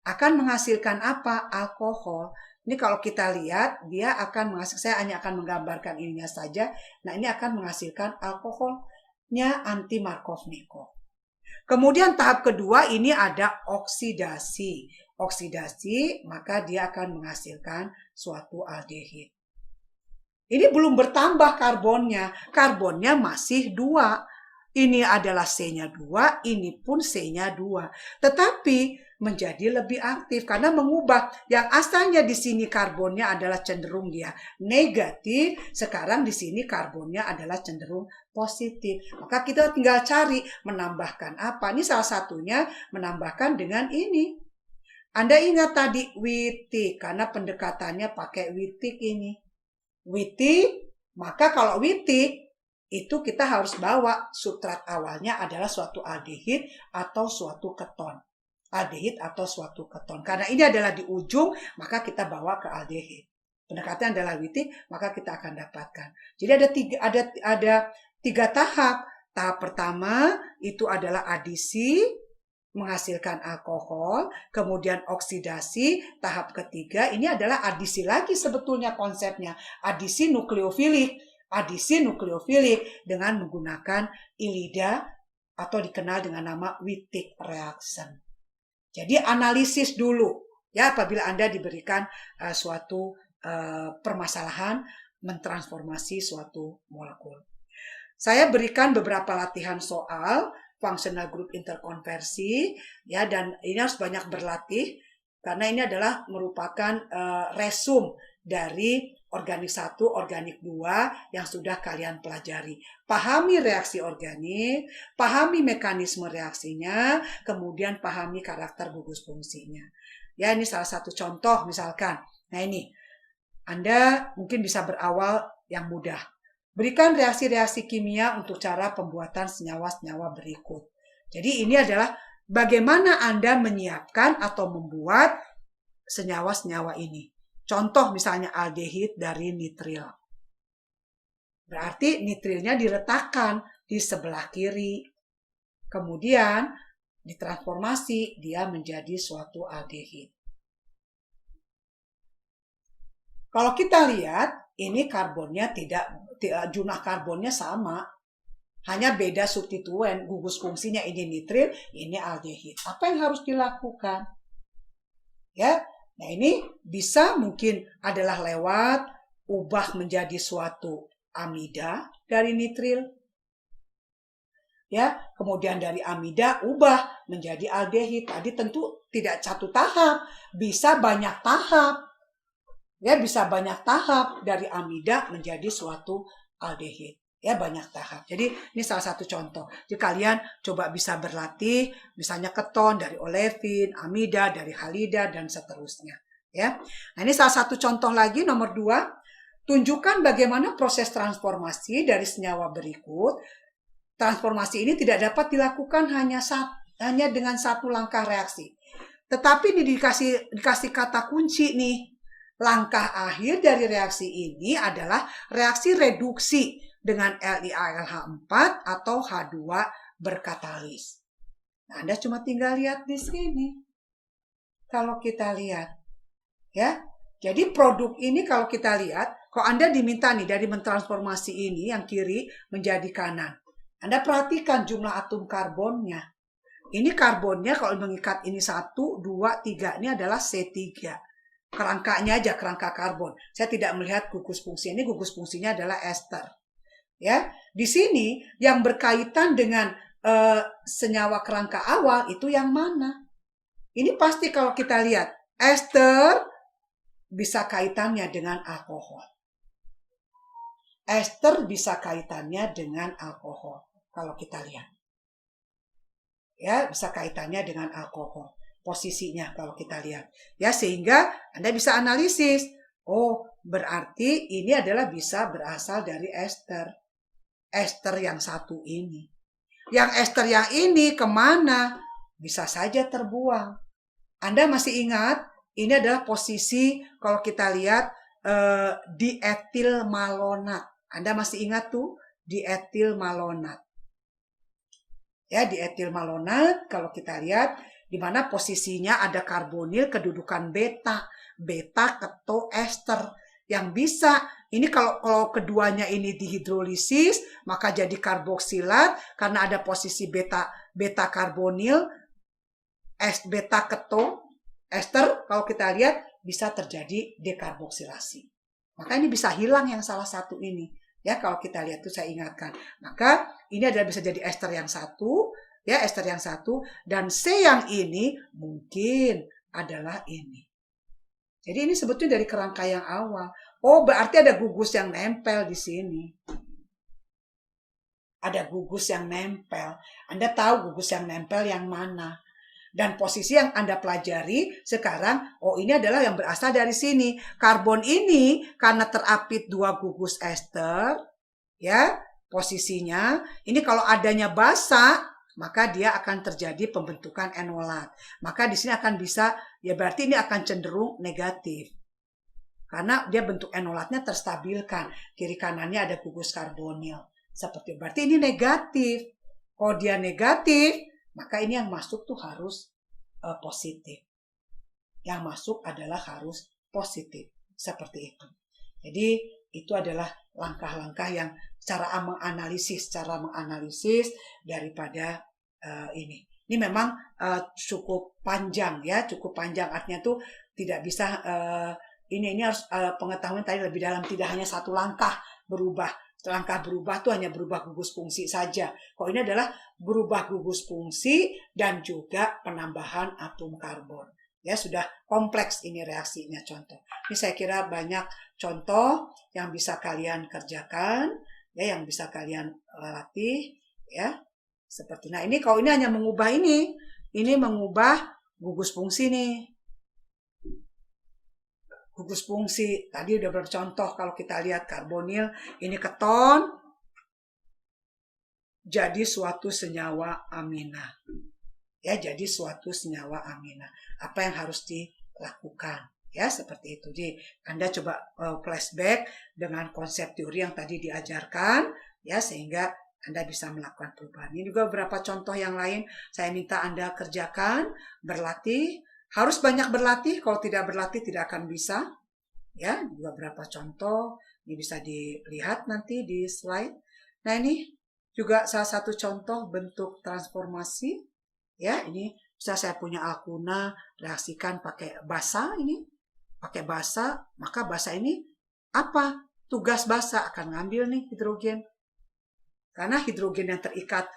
Akan menghasilkan apa? Alkohol. Ini kalau kita lihat, dia akan menghasilkan, saya hanya akan menggambarkan ininya saja. Nah, ini akan menghasilkan alkoholnya anti-Markovnikov. Kemudian tahap kedua ini ada oksidasi. Oksidasi, maka dia akan menghasilkan suatu aldehid. Ini belum bertambah karbonnya. Karbonnya masih 2. Ini adalah C-nya 2, ini pun C-nya 2. Tetapi menjadi lebih aktif karena mengubah. Yang asalnya di sini karbonnya adalah cenderung dia negatif, sekarang di sini karbonnya adalah cenderung positif. Maka kita tinggal cari menambahkan apa. Ini salah satunya menambahkan dengan ini. Anda ingat tadi Wittig, karena pendekatannya pakai Wittig ini. Wittig, maka kalau Wittig, itu kita harus bawa substrat awalnya adalah suatu aldehid atau suatu keton. Aldehid atau suatu keton. Karena ini adalah di ujung, maka kita bawa ke aldehid. Pendekatan adalah Wittig, maka kita akan dapatkan. Jadi ada 3 tahap. Tahap pertama itu adalah adisi, menghasilkan alkohol, kemudian oksidasi, tahap ketiga ini adalah adisi lagi sebetulnya konsepnya, adisi nukleofilik dengan menggunakan ilida atau dikenal dengan nama Wittig reaction. Jadi analisis dulu ya apabila Anda diberikan suatu permasalahan mentransformasi suatu molekul. Saya berikan beberapa latihan soal functional group interkonversi ya, dan ini harus banyak berlatih karena ini adalah merupakan resum dari organik 1, organik 2 yang sudah kalian pelajari. Pahami reaksi organik, pahami mekanisme reaksinya, kemudian pahami karakter gugus fungsinya. Ya, ini salah satu contoh misalkan. Nah, ini Anda mungkin bisa berawal yang mudah. Berikan reaksi-reaksi kimia untuk cara pembuatan senyawa-senyawa berikut. Jadi ini adalah bagaimana Anda menyiapkan atau membuat senyawa-senyawa ini. Contoh misalnya aldehid dari nitril. Berarti nitrilnya diletakkan di sebelah kiri. Kemudian ditransformasi, dia menjadi suatu aldehid. Kalau kita lihat, ini karbonnya jumlah karbonnya sama, hanya beda substituen, gugus fungsinya ini nitril, ini aldehid. Apa yang harus dilakukan? Ya, nah ini bisa mungkin adalah lewat ubah menjadi suatu amida dari nitril. Ya, kemudian dari amida ubah menjadi aldehid. Tadi tentu tidak satu tahap, bisa banyak tahap. Ya, bisa banyak tahap dari amida menjadi suatu aldehid. Ya, banyak tahap. Jadi, ini salah satu contoh. Jadi, kalian coba bisa berlatih, misalnya keton dari olefin, amida dari halida, dan seterusnya. Ya, nah ini salah satu contoh lagi, nomor 2. Tunjukkan bagaimana proses transformasi dari senyawa berikut. Transformasi ini tidak dapat dilakukan hanya dengan satu langkah reaksi. Tetapi ini dikasih kata kunci nih. Langkah akhir dari reaksi ini adalah reaksi reduksi dengan LiAlH4 atau H2 berkatalis. Nah, Anda cuma tinggal lihat di sini. Kalau kita lihat, ya. Jadi produk ini kalau kita lihat, kalau Anda diminta nih dari mentransformasi ini yang kiri menjadi kanan. Anda perhatikan jumlah atom karbonnya. Ini karbonnya kalau mengikat ini 1, 2, 3 ini adalah C3. Kerangkanya aja, kerangka karbon. Saya tidak melihat gugus fungsi. Ini gugus fungsinya adalah ester. Ya, di sini yang berkaitan dengan senyawa kerangka awal itu yang mana? Ini pasti kalau kita lihat ester bisa kaitannya dengan alkohol. Ester bisa kaitannya dengan alkohol. Kalau kita lihat, ya bisa kaitannya dengan alkohol. Posisinya kalau kita lihat ya, sehingga Anda bisa analisis, oh berarti ini adalah bisa berasal dari ester yang satu ini. Yang ester yang ini kemana? Bisa saja terbuang. Anda masih ingat ini adalah posisi kalau kita lihat dietil malonat. Anda masih ingat tuh dietil malonat. Ya, dietil malonat kalau kita lihat di mana posisinya ada karbonil kedudukan beta ketoester yang bisa ini kalau keduanya ini dihidrolisis maka jadi karboksilat karena ada posisi beta karbonil beta ketoester. Kalau kita lihat bisa terjadi dekarboksilasi, maka ini bisa hilang yang salah satu ini ya. Kalau kita lihat tuh saya ingatkan, maka ini adalah bisa jadi ester yang satu ya, ester yang satu, dan C yang ini mungkin adalah ini. Jadi ini sebetulnya dari kerangka yang awal. Oh, berarti ada gugus yang nempel di sini. Ada gugus yang nempel. Anda tahu gugus yang nempel yang mana. Dan posisi yang Anda pelajari sekarang, oh ini adalah yang berasal dari sini. Karbon ini karena terapit 2 gugus ester, ya, posisinya. Ini kalau adanya basa, maka dia akan terjadi pembentukan enolat. Maka di sini akan bisa, ya berarti ini akan cenderung negatif. Karena dia bentuk enolatnya terstabilkan. Kiri kanannya ada gugus karbonil. Seperti berarti ini negatif. Kalau dia negatif, maka ini yang masuk tuh harus positif. Yang masuk adalah harus positif. Seperti itu. Jadi itu adalah langkah-langkah yang cara menganalisis daripada ini. Ini memang cukup panjang ya, cukup panjang, artinya tuh tidak bisa ini harus pengetahuan tadi lebih dalam, tidak hanya satu langkah berubah. Langkah berubah tuh hanya berubah gugus fungsi saja. Kalau ini adalah berubah gugus fungsi dan juga penambahan atom karbon. Ya, sudah kompleks ini reaksinya contoh. Ini saya kira banyak contoh yang bisa kalian kerjakan, ya, yang bisa kalian latih, ya. Seperti, nah ini kalau ini hanya mengubah ini mengubah gugus fungsi nih. Gugus fungsi, tadi udah bercontoh kalau kita lihat karbonil, ini keton, jadi suatu senyawa amina. Ya, jadi suatu senyawa amina. Apa yang harus dilakukan? Ya, seperti itu. Jadi, Anda coba flashback dengan konsep teori yang tadi diajarkan, ya, sehingga Anda bisa melakukan perubahan. Ini juga beberapa contoh yang lain saya minta Anda kerjakan, berlatih. Harus banyak berlatih, kalau tidak berlatih tidak akan bisa. Ya, juga beberapa contoh, ini bisa dilihat nanti di slide. Nah, ini juga salah satu contoh bentuk transformasi. Ya, ini bisa saya punya alkuna, reaksikan pakai basa ini. Pakai basa, maka basa ini apa? Tugas basa akan ngambil nih hidrogen. Karena hidrogen yang terikat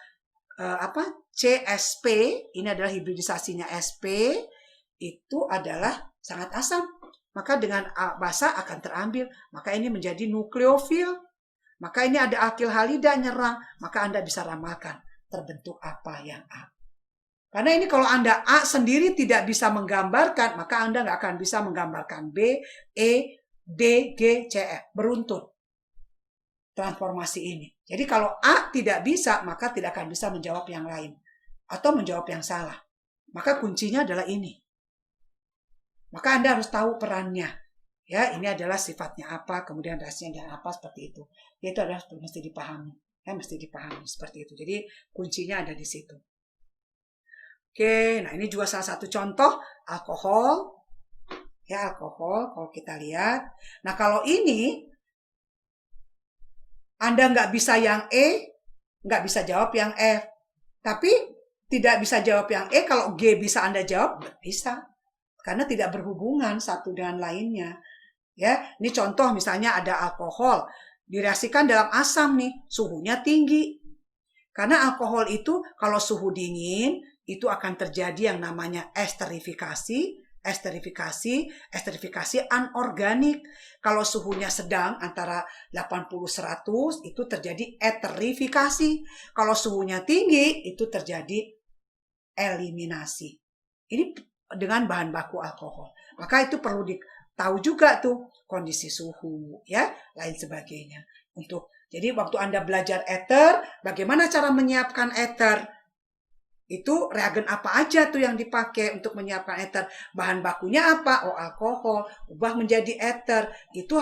CSP, ini adalah hibridisasinya SP, itu adalah sangat asam. Maka dengan basa akan terambil, maka ini menjadi nukleofil. Maka ini ada alkil halida nyerang, maka Anda bisa ramalkan terbentuk apa yang A. Karena ini kalau Anda A sendiri tidak bisa menggambarkan, maka Anda nggak akan bisa menggambarkan B, E, D, G, C, F. Beruntun transformasi ini. Jadi kalau A tidak bisa, maka tidak akan bisa menjawab yang lain. Atau menjawab yang salah. Maka kuncinya adalah ini. Maka Anda harus tahu perannya. Ya, ini adalah sifatnya apa, kemudian reaksinya dan apa, seperti itu. Itu adalah mesti dipahami. Ya, mesti dipahami seperti itu. Jadi kuncinya ada di situ. Oke, nah ini juga salah satu contoh alkohol. Ya, alkohol kalau kita lihat. Nah, kalau ini Anda nggak bisa yang E, nggak bisa jawab yang F. Tapi tidak bisa jawab yang E, kalau G bisa Anda jawab, bisa. Karena tidak berhubungan satu dengan lainnya. Ya, ini contoh misalnya ada alkohol direaksikan dalam asam nih, suhunya tinggi. Karena alkohol itu kalau suhu dingin itu akan terjadi yang namanya esterifikasi anorganik. Kalau suhunya sedang antara 80-100 itu terjadi eterifikasi. Kalau suhunya tinggi itu terjadi eliminasi. Ini dengan bahan baku alkohol. Maka itu perlu tahu juga tuh kondisi suhu, ya, lain sebagainya. Jadi waktu Anda belajar ether, bagaimana cara menyiapkan ether? Itu reagen apa aja tuh yang dipakai untuk menyiapkan ether? Bahan bakunya apa? Oh, alkohol, ubah menjadi ether. Itu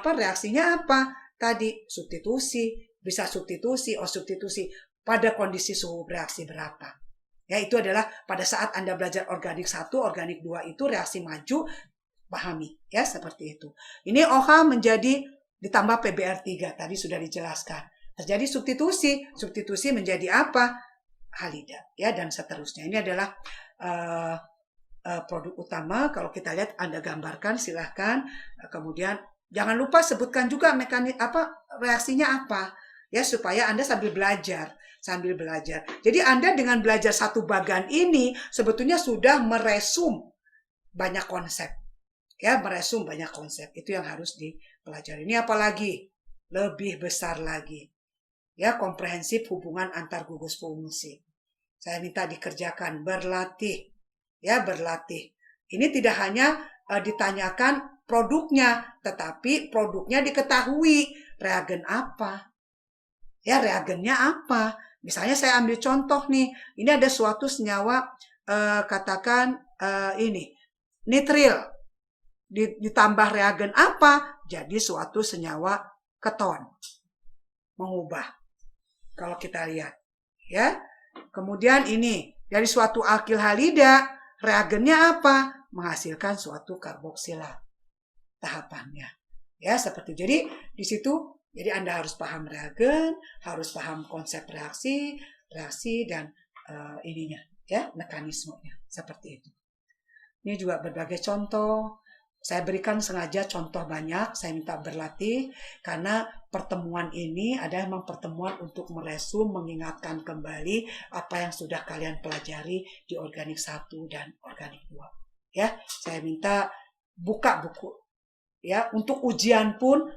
reaksinya apa? Tadi substitusi, bisa substitusi, substitusi pada kondisi suhu bereaksi berapa? Ya, itu adalah pada saat Anda belajar organik 1, organik 2 itu reaksi maju, pahami ya, seperti itu. Ini OH menjadi ditambah PBr3 tadi sudah dijelaskan. Terjadi substitusi menjadi apa? Halida, ya, dan seterusnya. Ini adalah produk utama. Kalau kita lihat, Anda gambarkan, silahkan. Kemudian jangan lupa sebutkan juga reaksinya apa, ya, supaya Anda sambil belajar. Jadi Anda dengan belajar satu bagan ini sebetulnya sudah meresum banyak konsep, ya, itu yang harus dipelajari. Ini apalagi lebih besar lagi, ya, komprehensif hubungan antar gugus fungsi. Saya minta dikerjakan, berlatih. Ya, berlatih. Ini tidak hanya ditanyakan produknya, tetapi produknya diketahui. Reagen apa? Ya, reagennya apa? Misalnya saya ambil contoh nih. Ini ada suatu senyawa, katakan ini, nitril. Ditambah reagen apa? Jadi suatu senyawa keton. Mengubah. Kalau kita lihat. Ya. Kemudian ini, dari suatu alkil halida, reagennya apa? Menghasilkan suatu karboksilat. Tahapannya. Ya, seperti jadi di situ jadi Anda harus paham reagen, harus paham konsep reaksi dan ininya ya, mekanismenya seperti itu. Ini juga berbagai contoh. Saya berikan sengaja contoh banyak, saya minta berlatih karena pertemuan ini adalah memang pertemuan untuk meresum, mengingatkan kembali apa yang sudah kalian pelajari di organik 1 dan organik 2. Ya, saya minta buka buku. Ya, untuk ujian pun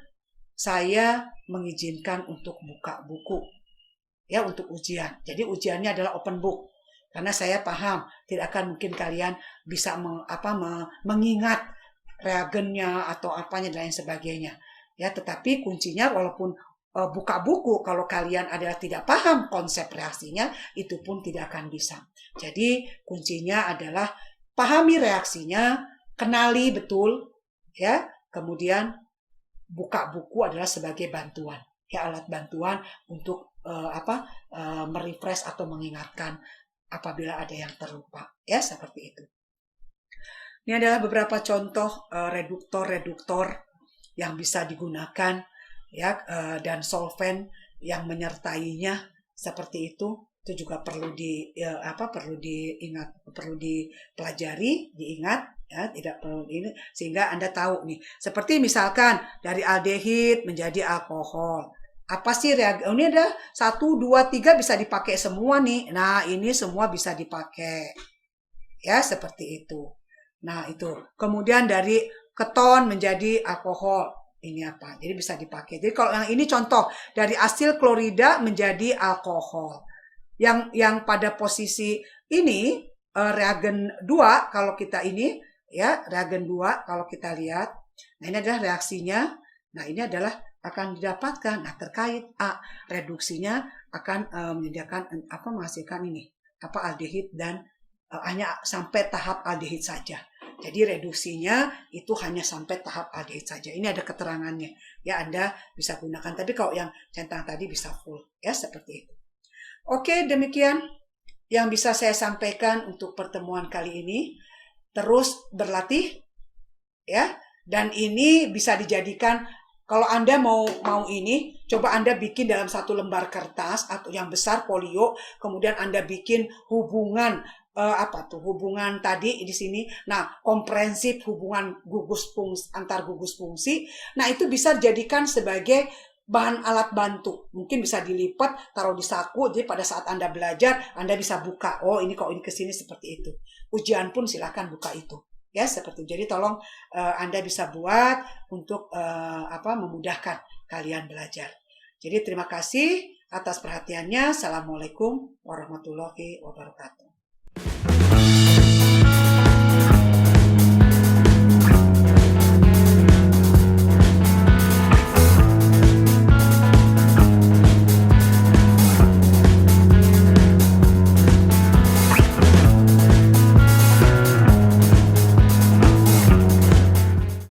saya mengizinkan untuk buka buku. Ya, untuk ujian. Jadi ujiannya adalah open book. Karena saya paham tidak akan mungkin kalian bisa mengingat reagennya atau apanya dan lain sebagainya. Ya, tetapi kuncinya walaupun buka buku, kalau kalian adalah tidak paham konsep reaksinya, itu pun tidak akan bisa. Jadi kuncinya adalah pahami reaksinya, kenali betul, ya. Kemudian buka buku adalah sebagai bantuan, ya, alat bantuan untuk merefresh atau mengingatkan apabila ada yang terlupa, ya, seperti itu. Ini adalah beberapa contoh reduktor yang bisa digunakan, ya, dan solvent yang menyertainya seperti itu. Itu juga perlu diingat, perlu dipelajari, diingat, ya, tidak perlu ini sehingga Anda tahu nih. Seperti misalkan dari aldehid menjadi alkohol. Apa sih reagen? Ini ada 1, 2, 3 bisa dipakai semua nih. Nah, ini semua bisa dipakai. Ya, seperti itu. Nah, itu. Kemudian dari keton menjadi alkohol. Ini apa? Jadi bisa dipakai. Jadi kalau yang ini contoh dari asil klorida menjadi alkohol. Yang pada posisi ini reagen 2 kalau kita ini ya, reagen 2 kalau kita lihat. Nah, ini adalah reaksinya. Nah, ini adalah akan didapatkan. Nah, terkait A, reduksinya akan menghasilkan ini aldehid dan hanya sampai tahap aldehid saja. Jadi reduksinya itu hanya sampai tahap aldehid saja. Ini ada keterangannya. Ya, Anda bisa gunakan. Tapi kalau yang centang tadi bisa full. Ya, seperti itu. Oke, demikian yang bisa saya sampaikan untuk pertemuan kali ini. Terus berlatih. Ya, dan ini bisa dijadikan, kalau Anda mau ini, coba Anda bikin dalam 1 lembar kertas atau yang besar folio, kemudian Anda bikin hubungan hubungan tadi di sini. Nah, komprehensif hubungan antar gugus fungsi. Nah, itu bisa dijadikan sebagai bahan alat bantu. Mungkin bisa dilipat, taruh di saku, jadi pada saat Anda belajar, Anda bisa buka. Oh, ini kok ini ke sini seperti itu. Ujian pun silakan buka itu. Ya, seperti itu. Jadi tolong Anda bisa buat untuk memudahkan kalian belajar. Jadi terima kasih atas perhatiannya. Assalamualaikum warahmatullahi wabarakatuh.